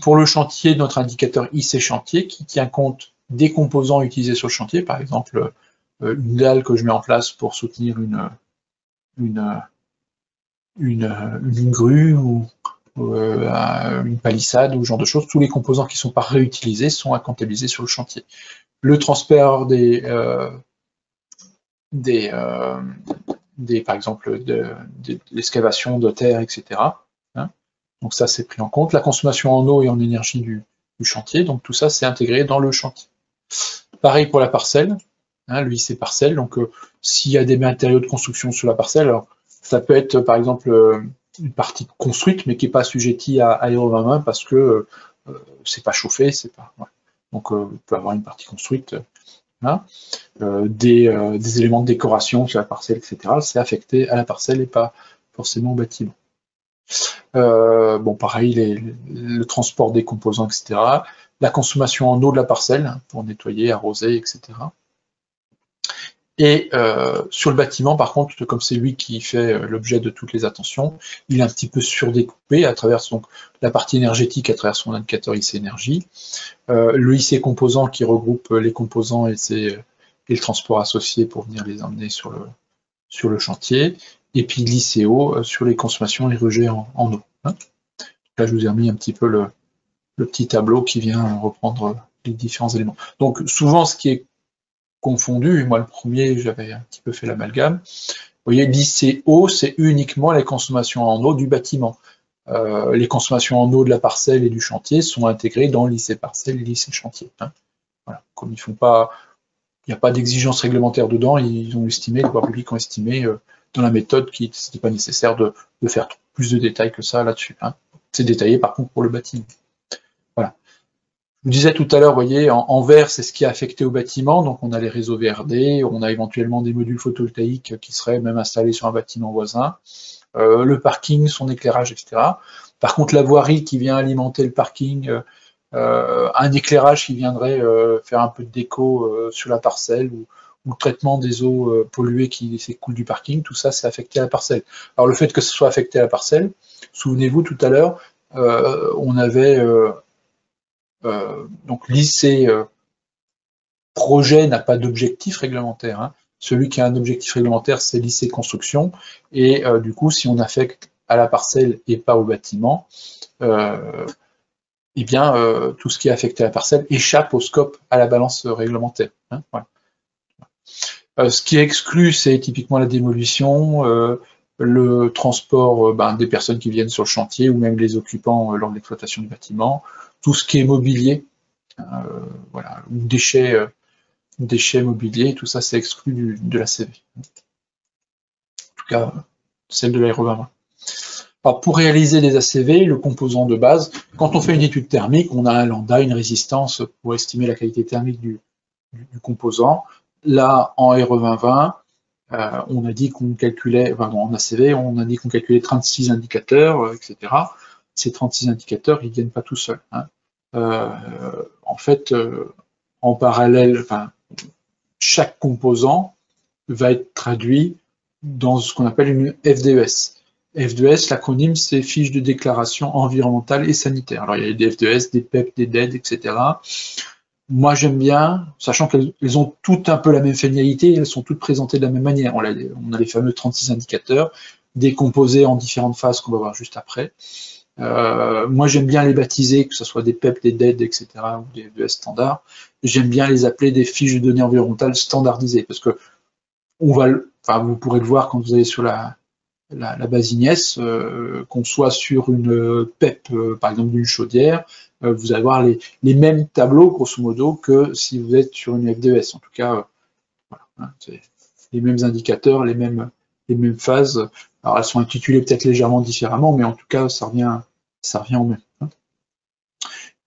pour le chantier notre indicateur IC chantier qui tient compte des composants utilisés sur le chantier, par exemple une dalle que je mets en place pour soutenir une grue ou une palissade ou ce genre de choses. Tous les composants qui ne sont pas réutilisés sont à comptabiliser sur le chantier. Le transport par exemple de l'excavation de terre, etc. Hein. Donc ça, c'est pris en compte. La consommation en eau et en énergie du chantier, donc tout ça, c'est intégré dans le chantier. Pareil pour la parcelle, hein, le IC parcelle. Donc s'il y a des matériaux de construction sur la parcelle, alors, ça peut être par exemple une partie construite, mais qui n'est pas assujettie à RE2020 parce que c'est pas chauffé, c'est pas. Ouais. Donc on peut avoir une partie construite. Hein, des éléments de décoration sur la parcelle, etc. C'est affecté à la parcelle et pas forcément au bâtiment. Bon, pareil, le transport des composants, etc. La consommation en eau de la parcelle, hein, pour nettoyer, arroser, etc. Et sur le bâtiment, par contre, comme c'est lui qui fait l'objet de toutes les attentions, il est un petit peu surdécoupé à travers la partie énergétique, à travers son indicateur IC énergie, le IC composant qui regroupe les composants et le transport associé pour venir les emmener sur le chantier, et puis l'ICO sur les consommations et rejets en eau. Hein. Là, je vous ai remis un petit peu le petit tableau qui vient reprendre les différents éléments. Donc souvent, ce qui est confondu, et moi le premier, j'avais un petit peu fait l'amalgame, vous voyez, l'ICO, c'est uniquement les consommations en eau du bâtiment. Les consommations en eau de la parcelle et du chantier sont intégrées dans l'IC parcelle et l'IC chantier. Hein. Voilà. Comme ils font pas, il n'y a pas d'exigence réglementaire dedans, ils ont estimé, les pouvoirs publics ont estimé dans la méthode qu'il n'était pas nécessaire de faire plus de détails que ça là-dessus. Hein. C'est détaillé par contre pour le bâtiment. Voilà. Je vous disais tout à l'heure, vous voyez, en vert, c'est ce qui est affecté au bâtiment, donc on a les réseaux VRD, on a éventuellement des modules photovoltaïques qui seraient même installés sur un bâtiment voisin, le parking, son éclérage, etc. Par contre, la voirie qui vient alimenter le parking, un éclairage qui viendrait faire un peu de déco sur la parcelle, ou le traitement des eaux polluées qui s'écoulent du parking, tout ça, c'est affecté à la parcelle. Alors le fait que ce soit affecté à la parcelle, souvenez-vous, tout à l'heure, on avait... donc l'IC projet n'a pas d'objectif réglementaire. Hein. Celui qui a un objectif réglementaire, c'est l'IC construction. Et du coup, si on affecte à la parcelle et pas au bâtiment, eh bien, tout ce qui est affecté à la parcelle échappe au scope, à la balance réglementaire. Hein. Voilà. Ce qui est exclu, c'est typiquement la démolition, le transport des personnes qui viennent sur le chantier, ou même les occupants lors de l'exploitation du bâtiment, tout ce qui est mobilier, voilà, ou déchets mobiliers, tout ça c'est exclu de la CV. En tout cas, celle de l'aéro 2020. Alors, pour réaliser des ACV, le composant de base, quand on fait une étude thermique, on a un lambda, une résistance pour estimer la qualité thermique du composant. Là, en RE 2020, on a dit qu'on calculait, en ACV, on a dit qu'on calculait 36 indicateurs, etc. Ces 36 indicateurs, ils ne viennent pas tout seuls. Hein. En fait, en parallèle, chaque composant va être traduit dans ce qu'on appelle une FDES. FDES, l'acronyme, c'est fiche de déclaration environnementale et sanitaire. Alors, il y a des FDES, des PEP, des DED, etc. Moi, j'aime bien, sachant qu'elles ont toutes un peu la même finalité, elles sont toutes présentées de la même manière. On a les fameux 36 indicateurs, décomposés en différentes phases qu'on va voir juste après. Moi, j'aime bien les baptiser, que ce soit des PEP, des DED, etc., ou des FDES standards. J'aime bien les appeler des fiches de données environnementales standardisées, parce que vous pourrez le voir quand vous allez sur la base IGNES, qu'on soit sur une PEP, par exemple d'une chaudière, vous allez avoir les mêmes tableaux, grosso modo, que si vous êtes sur une FDES. En tout cas, voilà, hein, c'est les mêmes indicateurs, les mêmes phases. Alors, elles sont intitulées peut-être légèrement différemment, mais en tout cas, ça revient au même. Hein.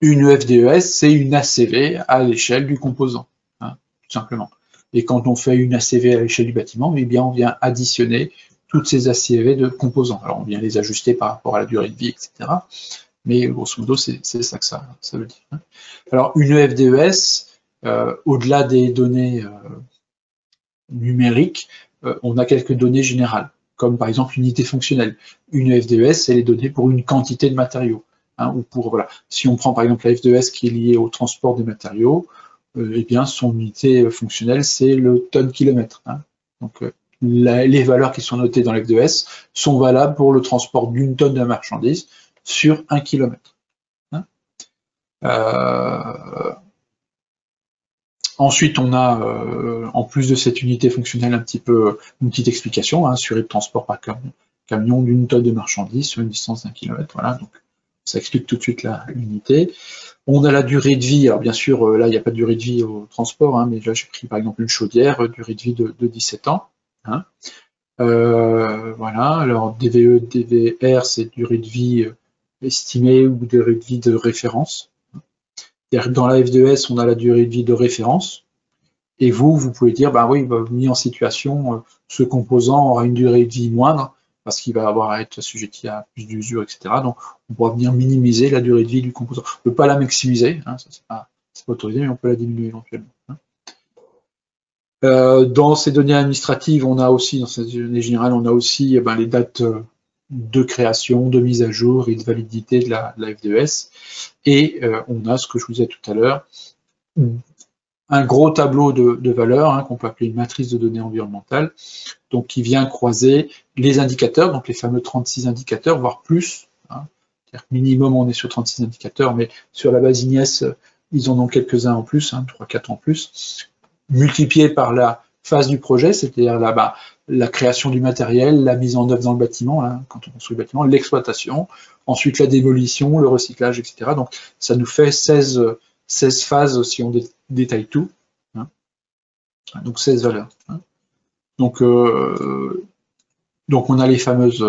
Une FDES, c'est une ACV à l'échelle du composant, hein, tout simplement. Et quand on fait une ACV à l'échelle du bâtiment, eh bien, on vient additionner toutes ces ACV de composants. Alors, on vient les ajuster par rapport à la durée de vie, etc. Mais grosso modo, c'est ça que ça veut dire. Hein. Alors, une FDES, au-delà des données numériques, on a quelques données générales, comme par exemple l'unité fonctionnelle. Une FDES, elle est donnée pour une quantité de matériaux. Hein, ou pour, voilà. Si on prend par exemple la FDES qui est liée au transport des matériaux, eh bien, son unité fonctionnelle, c'est le tonne-kilomètre. Hein. Donc, les valeurs qui sont notées dans l'FDES sont valables pour le transport d'une tonne de marchandises sur 1 kilomètre. Hein. Ensuite, on a, en plus de cette unité fonctionnelle, un petit peu une petite explication, hein, surée de transport par camion d'une tonne de marchandises sur une distance d'1 kilomètre. Voilà, donc ça explique tout de suite l'unité. On a la durée de vie. Alors bien sûr, là, il n'y a pas de durée de vie au transport, hein, mais là, j'ai pris par exemple une chaudière, durée de vie de 17 ans. Hein. Voilà, alors DVE, DVR, c'est durée de vie estimée ou durée de vie de référence. Dans la FDES, on a la durée de vie de référence. Et vous pouvez dire, oui, mis en situation, ce composant aura une durée de vie moindre parce qu'il va avoir à être assujetti à plus d'usure, etc. Donc, on pourra venir minimiser la durée de vie du composant. On ne peut pas la maximiser, hein, ça c'est pas autorisé, mais on peut la diminuer éventuellement. Hein. Dans ces données administratives, on a aussi, dans ces données générales, on a aussi les dates de création, de mise à jour et de validité de la FDES. Et on a ce que je vous disais tout à l'heure, un gros tableau de valeurs qu'on peut appeler une matrice de données environnementales, donc qui vient croiser les indicateurs, donc les fameux 36 indicateurs, voire plus. C'est-à-dire que minimum on est sur 36 indicateurs, mais sur la base IGNES, ils en ont quelques-uns en plus, 3-4 en plus, multiplié par la phase du projet, c'est-à-dire la création du matériel, la mise en œuvre dans le bâtiment, quand on construit le bâtiment, l'exploitation, ensuite la démolition, le recyclage, etc. Donc ça nous fait 16 phases si on détaille tout. Donc 16 valeurs. Donc on a les fameuses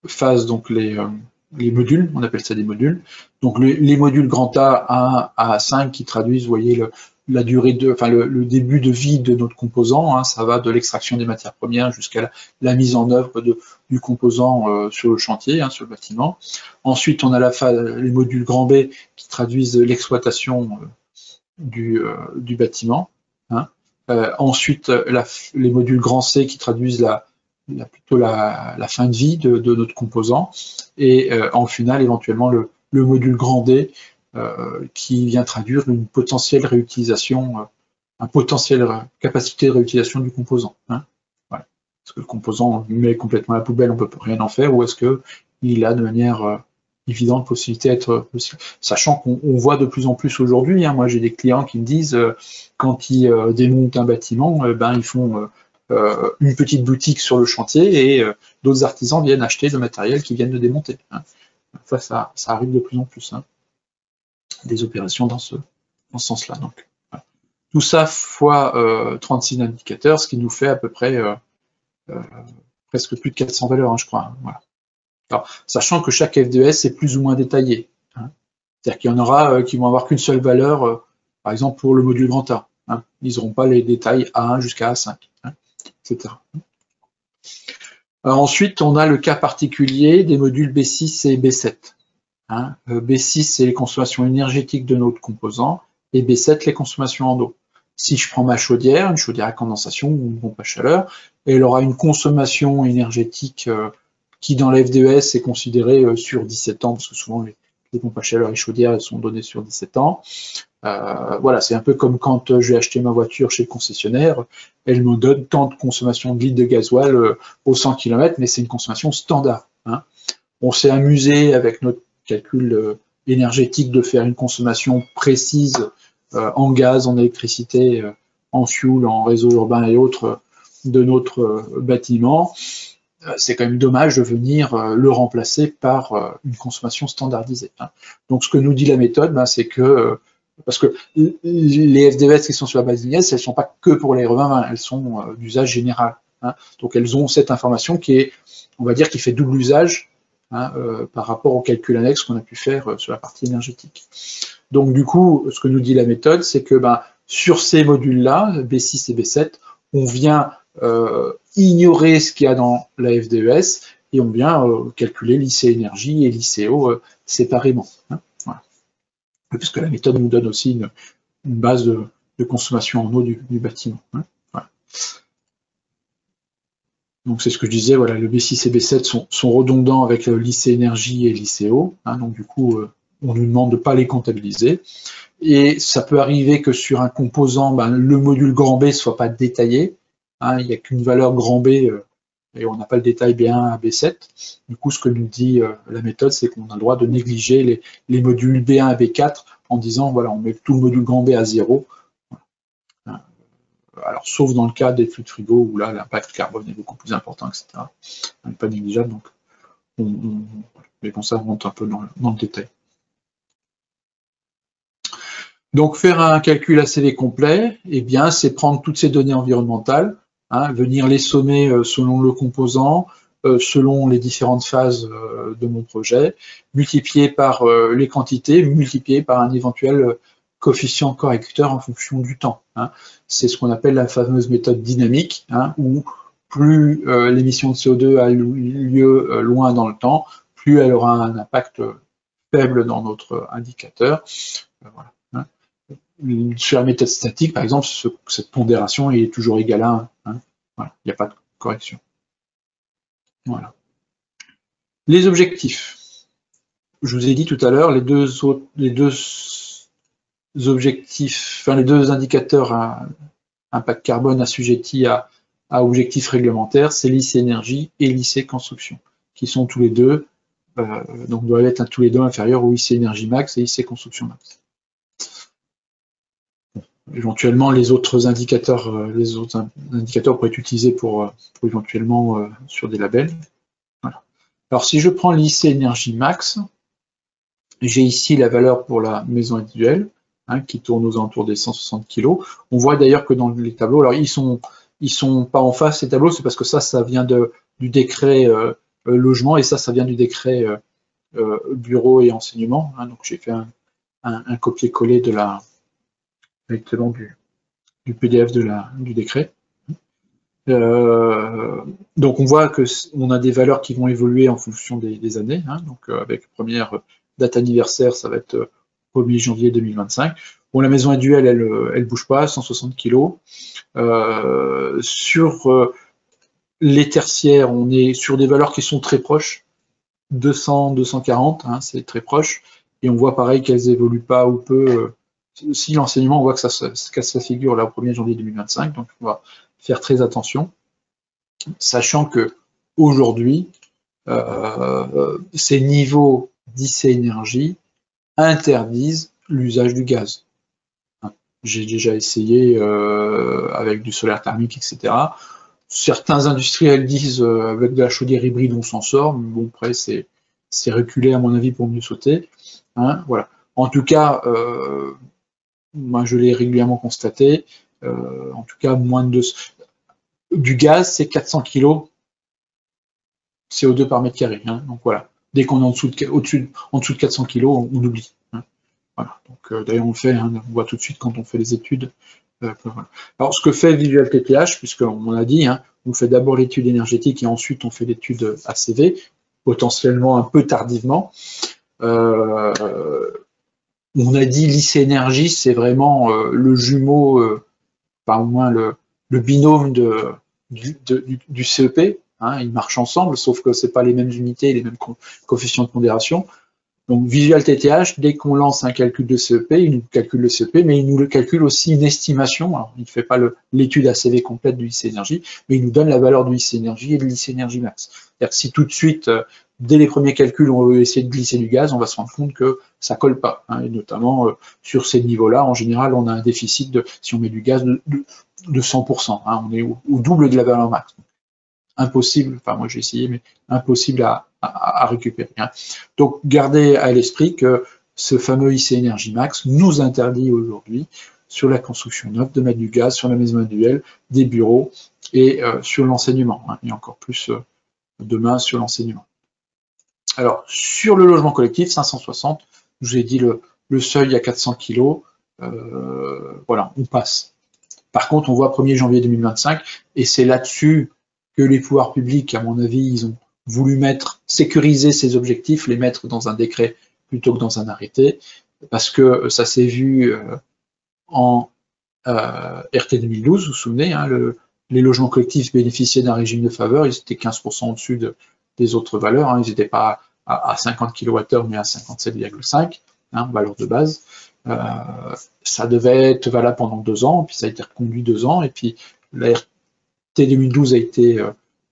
phases, donc les modules, on appelle ça des modules. Donc les modules grand A, A, A5 qui traduisent, vous voyez, la durée le début de vie de notre composant, ça va de l'extraction des matières premières jusqu'à la mise en œuvre du composant sur le chantier, sur le bâtiment. Ensuite, on a les modules grand B qui traduisent l'exploitation du bâtiment. Ensuite, les modules grand C qui traduisent plutôt la fin de vie de notre composant, et en final éventuellement le module grand D qui vient traduire une potentielle réutilisation, un potentiel capacité de réutilisation du composant. Voilà. Est-ce que le composant on met complètement à la poubelle, on ne peut rien en faire, ou est-ce qu'il a de manière évidente possibilité d'être possible, sachant qu'on voit de plus en plus aujourd'hui, moi j'ai des clients qui me disent quand ils démontent un bâtiment, ils font une petite boutique sur le chantier et d'autres artisans viennent acheter le matériel qu'ils viennent de démonter. Ça arrive de plus en plus. Des opérations dans ce sens-là. Donc, voilà. Tout ça fois 36 indicateurs, ce qui nous fait à peu près presque plus de 400 valeurs, je crois. Voilà. Alors, sachant que chaque FDES est plus ou moins détaillé. C'est-à-dire qu'il y en aura qui vont avoir qu'une seule valeur, par exemple pour le module grand A. Ils n'auront pas les détails A1 jusqu'à A5, etc. Alors, ensuite, on a le cas particulier des modules B6 et B7. B6, c'est les consommations énergétiques de notre composant, et B7, les consommations en eau. Si je prends ma chaudière, une chaudière à condensation ou une pompe à chaleur, elle aura une consommation énergétique qui, dans la FDES, est considérée sur 17 ans, parce que souvent les pompes à chaleur et chaudières, elles sont données sur 17 ans. Voilà, c'est un peu comme quand je vais acheter ma voiture chez le concessionnaire, elle me donne tant de consommation de litres de gasoil au 100 km, mais c'est une consommation standard. On s'est amusé avec notre calcul énergétique de faire une consommation précise en gaz, en électricité, en fuel, en réseau urbain et autres de notre bâtiment. C'est quand même dommage de venir le remplacer par une consommation standardisée. Donc ce que nous dit la méthode, c'est que parce que les FDES qui sont sur la base IGNES, elles ne sont pas que pour les R2020, elles sont d'usage général. Donc elles ont cette information qui est, on va dire, qui fait double usage par rapport au calcul annexe qu'on a pu faire sur la partie énergétique. Donc du coup, ce que nous dit la méthode, c'est que sur ces modules-là, B6 et B7, on vient ignorer ce qu'il y a dans la FDES et on vient calculer l'IC énergie et l'ICO séparément. Voilà. Puisque la méthode nous donne aussi une base de consommation en eau du bâtiment. Voilà. Donc c'est ce que je disais, voilà, le B6 et B7 sont redondants avec l'IC énergie et l'ICO, donc du coup on nous demande de ne pas les comptabiliser. Et ça peut arriver que sur un composant, le module grand B ne soit pas détaillé, il n'y a qu'une valeur grand B et on n'a pas le détail B1 à B7. Du coup, ce que nous dit la méthode, c'est qu'on a le droit de négliger les modules B1 à B4 en disant, voilà, on met tout le module grand B à 0. Alors, sauf dans le cas des flux de frigo, où là, l'impact carbone est beaucoup plus important, etc. Pas négligeable, donc mais bon, ça rentre un peu dans le détail. Donc, faire un calcul ACV complet, c'est prendre toutes ces données environnementales, venir les sommer selon le composant, selon les différentes phases de mon projet, multiplier par les quantités, multiplier par un éventuel coefficient correcteur en fonction du temps. C'est ce qu'on appelle la fameuse méthode dynamique, où plus l'émission de CO2 a lieu loin dans le temps, plus elle aura un impact faible dans notre indicateur. Voilà. sur la méthode statique, par exemple, cette pondération est toujours égale à 1. Hein. Voilà, il n'y a pas de correction. Voilà. Les objectifs. Je vous ai dit tout à l'heure, les deux objectifs, enfin les deux indicateurs à impact carbone assujettis à objectifs réglementaires, c'est l'IC énergie et l'IC construction, qui sont tous les deux, donc doivent être tous les deux inférieurs au IC énergie max et IC construction max. Éventuellement, les autres indicateurs pourraient être utilisés pour éventuellement sur des labels. Voilà. Alors, si je prends l'IC énergie max, j'ai ici la valeur pour la maison individuelle, hein, qui tourne aux alentours des 160 kg. On voit d'ailleurs que dans les tableaux, alors ils sont pas en face ces tableaux, c'est parce que ça vient du décret logement et ça vient du décret bureau et enseignement. Hein, donc j'ai fait un copier-coller de directement du PDF du décret. Donc on voit que on a des valeurs qui vont évoluer en fonction des années. Hein, donc avec première date anniversaire, ça va être 1er janvier 2025. Bon, la maison individuelle, elle bouge pas, 160 kg. Sur les tertiaires, on est sur des valeurs qui sont très proches, 200, 240, hein, c'est très proche. Et on voit pareil qu'elles évoluent pas ou peu. Si l'enseignement, on voit que ça figure là au 1er janvier 2025, donc on va faire très attention, sachant que aujourd'hui, ces niveaux d'IC énergie interdisent l'usage du gaz. J'ai déjà essayé avec du solaire thermique, etc. Certains industriels disent avec de la chaudière hybride on s'en sort, mais bon après c'est reculé à mon avis pour mieux sauter. Hein, voilà. En tout cas, moi je l'ai régulièrement constaté, en tout cas moins de du gaz c'est 400 kg CO2 par mètre carré. Hein, donc voilà. Dès qu'on est en dessous de 400 kg, on oublie. Hein, voilà. Donc d'ailleurs on le fait, hein, on voit tout de suite quand on fait les études. Voilà. Alors ce que fait Visual TTH, puisqu'on a dit, hein, on fait d'abord l'étude énergétique et ensuite on fait l'étude ACV, potentiellement un peu tardivement. On a dit l'IC énergie, c'est vraiment le jumeau, enfin au moins le binôme du CEP. Hein, ils marchent ensemble, sauf que c'est pas les mêmes unités, les mêmes coefficients de pondération. Donc Visual TTH, dès qu'on lance un calcul de CEP, il nous calcule le CEP, mais il nous calcule aussi une estimation. Alors, il ne fait pas l'étude ACV complète du IC énergie, mais il nous donne la valeur du IC énergie et de l'IC énergie max. C'est-à-dire que si tout de suite, dès les premiers calculs, on veut essayer de glisser du gaz, on va se rendre compte que ça colle pas. Hein, et notamment sur ces niveaux-là, en général, on a un déficit si on met du gaz de 100%. Hein, on est au double de la valeur max. Impossible, enfin moi j'ai essayé, mais impossible à récupérer. Hein. Donc gardez à l'esprit que ce fameux IC énergie max nous interdit aujourd'hui sur la construction neuve de mettre du gaz sur la maison individuelle, des bureaux et sur l'enseignement, hein, et encore plus demain sur l'enseignement. Alors sur le logement collectif, 560, je vous ai dit le seuil à 400 kg, voilà, on passe. Par contre, on voit 1er janvier 2025, et c'est là-dessus que les pouvoirs publics, à mon avis, ils ont voulu sécuriser ces objectifs, les mettre dans un décret plutôt que dans un arrêté, parce que ça s'est vu en RT 2012, vous vous souvenez, hein, les logements collectifs bénéficiaient d'un régime de faveur, ils étaient 15% au-dessus des autres valeurs, hein, ils n'étaient pas à 50 kWh, mais à 57,5, hein, valeur de base. Ça devait être valable pendant 2 ans, puis ça a été reconduit 2 ans, et puis la RT 2012 a été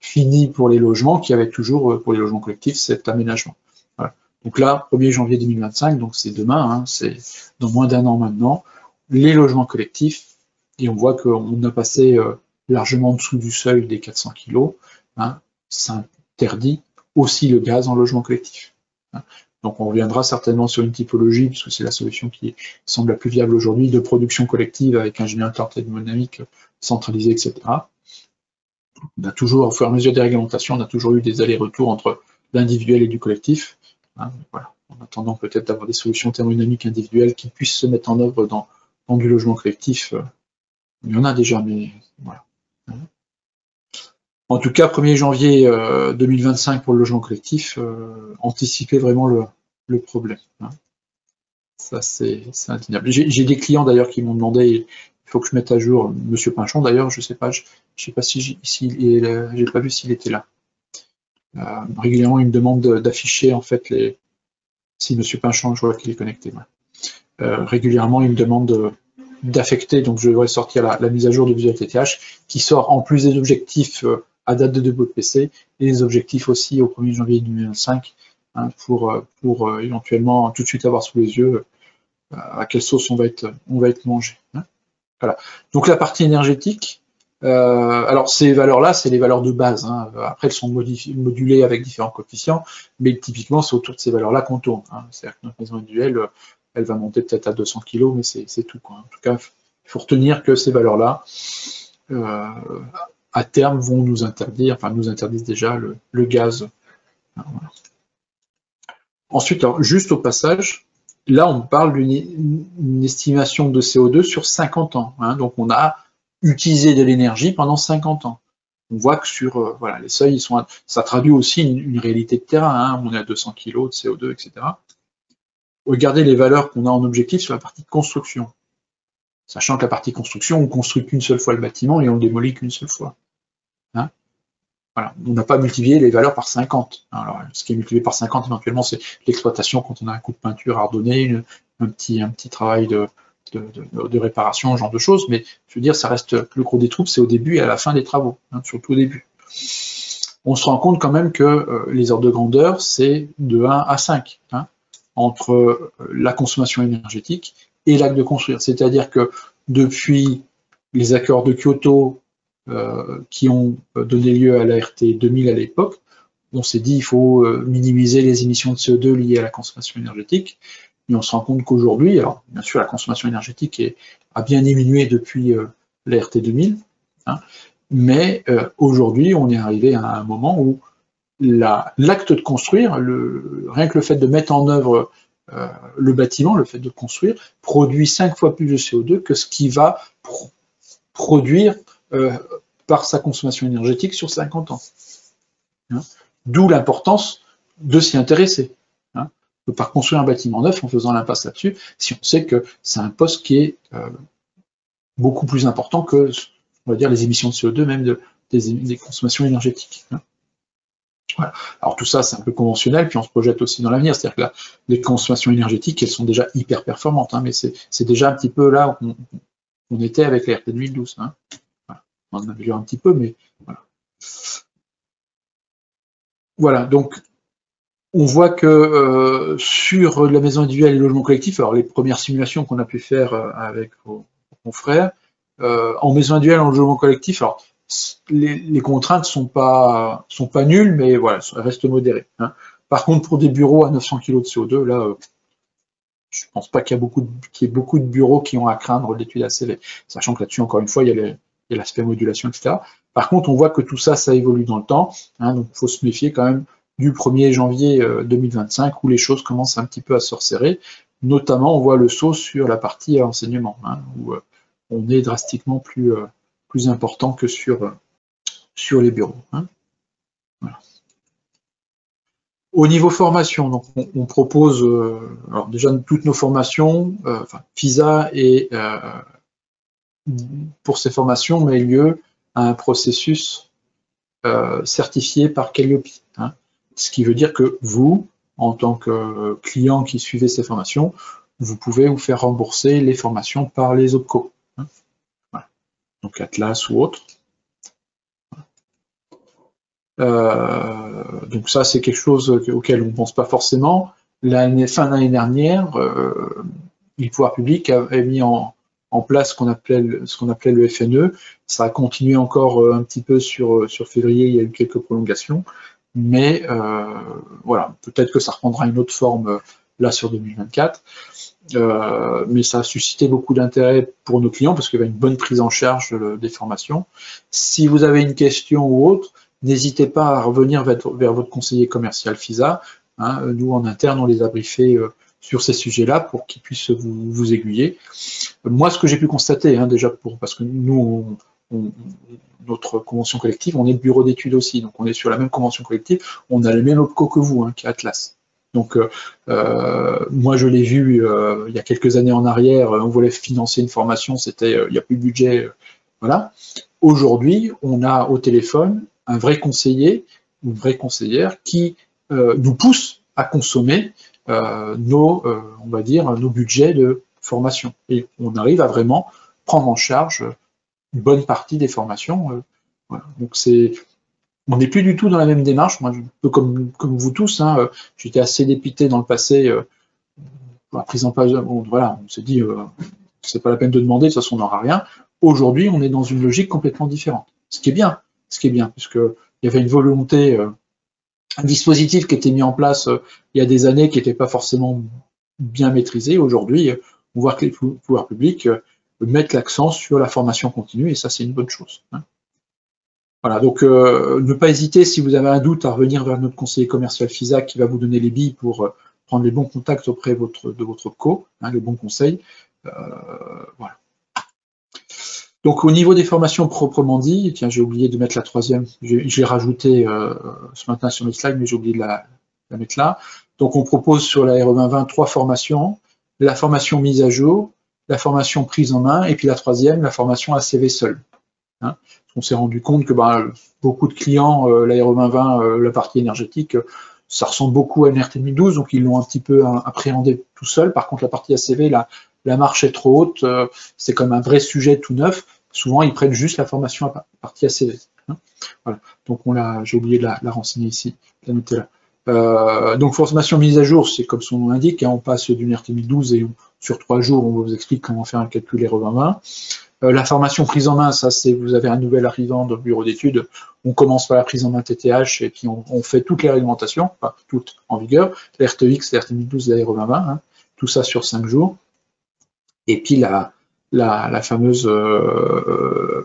fini pour les logements, qui avaient toujours, pour les logements collectifs, cet aménagement. Voilà. Donc là, 1er janvier 2025, donc c'est demain, hein, c'est dans moins d'1 an maintenant, les logements collectifs, et on voit qu'on a passé largement en dessous du seuil des 400 kg, hein, ça interdit aussi le gaz en logement collectif. Hein. Donc on reviendra certainement sur une typologie, puisque c'est la solution qui semble la plus viable aujourd'hui, de production collective avec un générateur thermodynamique centralisé, etc. On a toujours, au fur et à mesure des réglementations, on a toujours eu des allers-retours entre l'individuel et du collectif. Hein, voilà. En attendant peut-être d'avoir des solutions thermodynamiques individuelles qui puissent se mettre en œuvre dans du logement collectif. Il y en a déjà, mais voilà. En tout cas, 1er janvier 2025 pour le logement collectif, anticiper vraiment le problème. Hein. Ça, c'est indéniable. J'ai des clients d'ailleurs qui m'ont demandé, il faut que je mette à jour Monsieur Pinchon d'ailleurs, je sais pas si j'ai pas vu s'il était là. Régulièrement, il me demande d'afficher en fait si Monsieur Pinchon, je vois qu'il est connecté. Ouais. Régulièrement, il me demande d'affecter, donc je devrais sortir la mise à jour de Visual TTH qui sort en plus des objectifs à date de début de PC et les objectifs aussi au 1er janvier 2025 hein, pour éventuellement tout de suite avoir sous les yeux à quelle sauce on va être mangé. Hein. Voilà. Donc la partie énergétique, alors ces valeurs-là, c'est les valeurs de base. Hein. Après, elles sont modulées avec différents coefficients, mais typiquement, c'est autour de ces valeurs-là qu'on tourne. Hein. C'est-à-dire que notre maison individuelle, elle va monter peut-être à 200 kg, mais c'est tout. Quoi. En tout cas, il faut retenir que ces valeurs-là, à terme, vont nous interdire, enfin nous interdisent déjà le gaz. Voilà. Ensuite, alors, juste au passage, là, on parle d'une estimation de CO2 sur 50 ans. Hein, donc, on a utilisé de l'énergie pendant 50 ans. On voit que sur voilà, les seuils, ça traduit aussi une réalité de terrain. Hein, on est à 200 kg de CO2, etc. Regardez les valeurs qu'on a en objectif sur la partie construction. Sachant que la partie construction, on construit qu'une seule fois le bâtiment et on le démolit qu'une seule fois. Hein, voilà. On n'a pas multiplié les valeurs par 50. Alors, ce qui est multiplié par 50, éventuellement, c'est l'exploitation quand on a un coup de peinture à redonner, un petit travail de réparation, ce genre de choses. Mais je veux dire, ça reste le gros des troupes, c'est au début et à la fin des travaux, hein, surtout au début. On se rend compte quand même que les ordres de grandeur, c'est de 1 à 5, hein, entre la consommation énergétique et l'acte de construire. C'est-à-dire que depuis les accords de Kyoto, qui ont donné lieu à l'ART 2000 à l'époque, on s'est dit il faut minimiser les émissions de CO2 liées à la consommation énergétique, et on se rend compte qu'aujourd'hui, alors bien sûr la consommation énergétique a bien diminué depuis l'ART 2000, hein, mais aujourd'hui on est arrivé à un moment où l'acte de construire, rien que le fait de mettre en œuvre le bâtiment, le fait de construire, produit 5 fois plus de CO2 que ce qui va produire par sa consommation énergétique sur 50 ans. Hein. D'où l'importance de s'y intéresser. Hein. On ne peut pas construire un bâtiment neuf en faisant l'impasse là-dessus, si on sait que c'est un poste qui est beaucoup plus important que, on va dire, les émissions de CO2, même des consommations énergétiques. Hein. Voilà. Alors tout ça, c'est un peu conventionnel, puis on se projette aussi dans l'avenir, c'est-à-dire que là, les consommations énergétiques, elles sont déjà hyper performantes, hein, mais c'est déjà un petit peu là où on était avec l'ART 2012. Hein. Voilà. On en améliore un petit peu, mais voilà. Voilà, donc on voit que sur la maison individuelle et le logement collectif, alors les premières simulations qu'on a pu faire avec vos confrères, en maison individuelle et en logement collectif, alors les contraintes sont pas nulles, mais voilà, elles restent modérées. Hein. Par contre, pour des bureaux à 900 kg de CO2, là, je pense pas qu'il y ait beaucoup de bureaux qui ont à craindre l'étude ACV, sachant que là-dessus, encore une fois, il y a l'aspect modulation, etc. Par contre, on voit que tout ça, ça évolue dans le temps, hein, donc il faut se méfier quand même du 1er janvier 2025, où les choses commencent un petit peu à se resserrer. Notamment, on voit le saut sur la partie enseignement, hein, où on est drastiquement plus important que sur les bureaux. Hein. Voilà. Au niveau formation, donc on propose, alors déjà toutes nos formations, FISA et pour ces formations met lieu à un processus certifié par Calliope. Hein, ce qui veut dire que vous, en tant que client qui suivez ces formations, vous pouvez vous faire rembourser les formations par les OPCO. Hein, voilà. Donc Atlas ou autre. Donc ça, c'est quelque chose auquel on ne pense pas forcément. Fin d'année dernière, les pouvoirs publics avaient mis en place ce qu'on appelait le FNE. Ça a continué encore un petit peu sur février, il y a eu quelques prolongations, mais voilà, peut-être que ça reprendra une autre forme là sur 2024. Mais ça a suscité beaucoup d'intérêt pour nos clients parce qu'il y avait une bonne prise en charge des formations. Si vous avez une question ou autre, n'hésitez pas à revenir vers votre conseiller commercial FISA. Hein, nous, en interne, on les a briefés sur ces sujets-là pour qu'ils puissent vous aiguiller. Moi, ce que j'ai pu constater, hein, déjà, parce que nous, notre convention collective, on est le bureau d'études aussi, donc on est sur la même convention collective, on a les mêmes OPCO que vous, hein, qui est Atlas. Donc, moi, je l'ai vu il y a quelques années en arrière, on voulait financer une formation, c'était il n'y a plus de budget, voilà. Aujourd'hui, on a au téléphone un vrai conseiller, une vraie conseillère qui nous pousse à consommer on va dire, nos budgets de formation. Et on arrive à vraiment prendre en charge une bonne partie des formations. Voilà. Donc on n'est plus du tout dans la même démarche. Moi, un peu comme vous tous, hein, j'étais assez dépité dans le passé pour la prise en place. Voilà, on s'est dit, c'est pas la peine de demander, de toute façon, on n'aura rien. Aujourd'hui, on est dans une logique complètement différente. Ce qui est bien, puisque il y avait une volonté, un dispositif qui était mis en place il y a des années qui n'était pas forcément bien maîtrisé. Aujourd'hui, on voit que les pouvoirs publics mettent l'accent sur la formation continue, et ça, c'est une bonne chose. Hein. Voilà, donc ne pas hésiter, si vous avez un doute, à revenir vers notre conseiller commercial FISA qui va vous donner les billes pour prendre les bons contacts auprès de votre co, hein, les bons conseils. Voilà. Donc au niveau des formations proprement dit, tiens, j'ai oublié de mettre la troisième, je l'ai rajouté ce matin sur mes slides, mais j'ai oublié de la mettre là. Donc on propose sur la RE 2020 3 formations, la formation mise à jour, la formation prise en main, et puis la troisième, la formation ACV seul. Hein. On s'est rendu compte que beaucoup de clients, la RE 2020, la partie énergétique, ça ressemble beaucoup à une RT 2012, donc ils l'ont un petit peu appréhendé tout seul. Par contre, la partie ACV, la marche est trop haute, c'est comme un vrai sujet tout neuf. Souvent, ils prennent juste la formation à partie ACV. Hein. Voilà. Donc, j'ai oublié de la renseigner ici, de la noter là. Donc, formation mise à jour, c'est comme son nom l'indique, hein, on passe d'une RT 2012 et sur 3 jours, on vous explique comment faire un calcul RE 2020. La formation prise en main, ça c'est, vous avez un nouvel arrivant dans le bureau d'études, on commence par la prise en main TTH et puis on fait toutes les réglementations, pas toutes en vigueur, la RTX, la RT 2012, la RE 2020, hein, tout ça sur 5 jours. Et puis la fameuse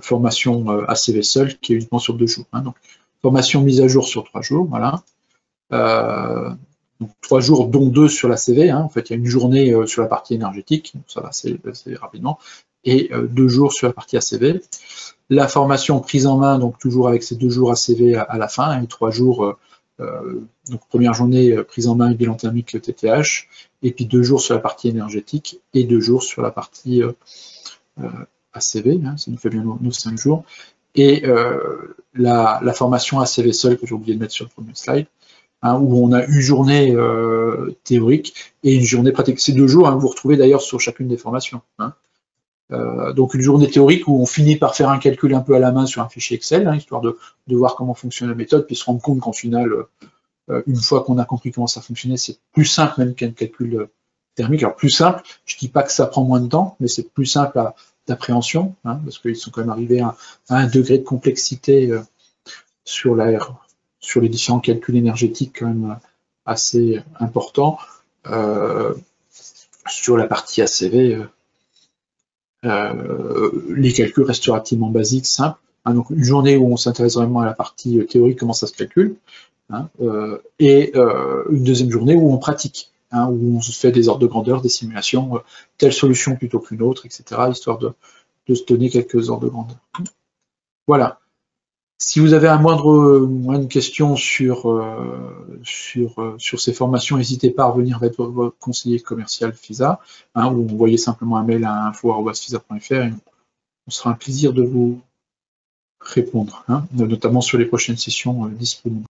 formation ACV seul qui est uniquement sur 2 jours. Hein, donc formation mise à jour sur 3 jours, voilà. Donc 3 jours dont 2 sur la CV, hein, en fait il y a une journée sur la partie énergétique, ça va assez rapidement, et 2 jours sur la partie ACV. La formation prise en main, donc toujours avec ces 2 jours ACV à la fin, et 3 jours, donc première journée prise en main et bilan thermique TTH, et puis 2 jours sur la partie énergétique, et 2 jours sur la partie ACV, hein, ça nous fait bien nos 5 jours, et la formation ACV seul, que j'ai oublié de mettre sur le premier slide, hein, où on a une journée théorique et une journée pratique. Ces 2 jours, hein, vous retrouvez d'ailleurs sur chacune des formations. Hein. Donc une journée théorique où on finit par faire un calcul un peu à la main sur un fichier Excel, hein, histoire de voir comment fonctionne la méthode, puis se rendre compte qu'en final, une fois qu'on a compris comment ça fonctionnait, c'est plus simple même qu'un calcul thermique. Alors plus simple, je ne dis pas que ça prend moins de temps, mais c'est plus simple d'appréhension, hein, parce qu'ils sont quand même arrivés à un degré de complexité sur les différents calculs énergétiques quand même assez important. Sur la partie ACV, les calculs restent relativement basiques, simples. Hein, donc une journée où on s'intéresse vraiment à la partie théorique, comment ça se calcule, hein, et une deuxième journée où on pratique, hein, où on se fait des ordres de grandeur, des simulations, telle solution plutôt qu'une autre, etc., histoire de se donner quelques ordres de grandeur. Voilà. Si vous avez moindre question sur ces formations, n'hésitez pas à revenir avec votre conseiller commercial FISA, hein, ou envoyez simplement un mail à info@fisa.fr et on sera un plaisir de vous répondre, hein, notamment sur les prochaines sessions disponibles.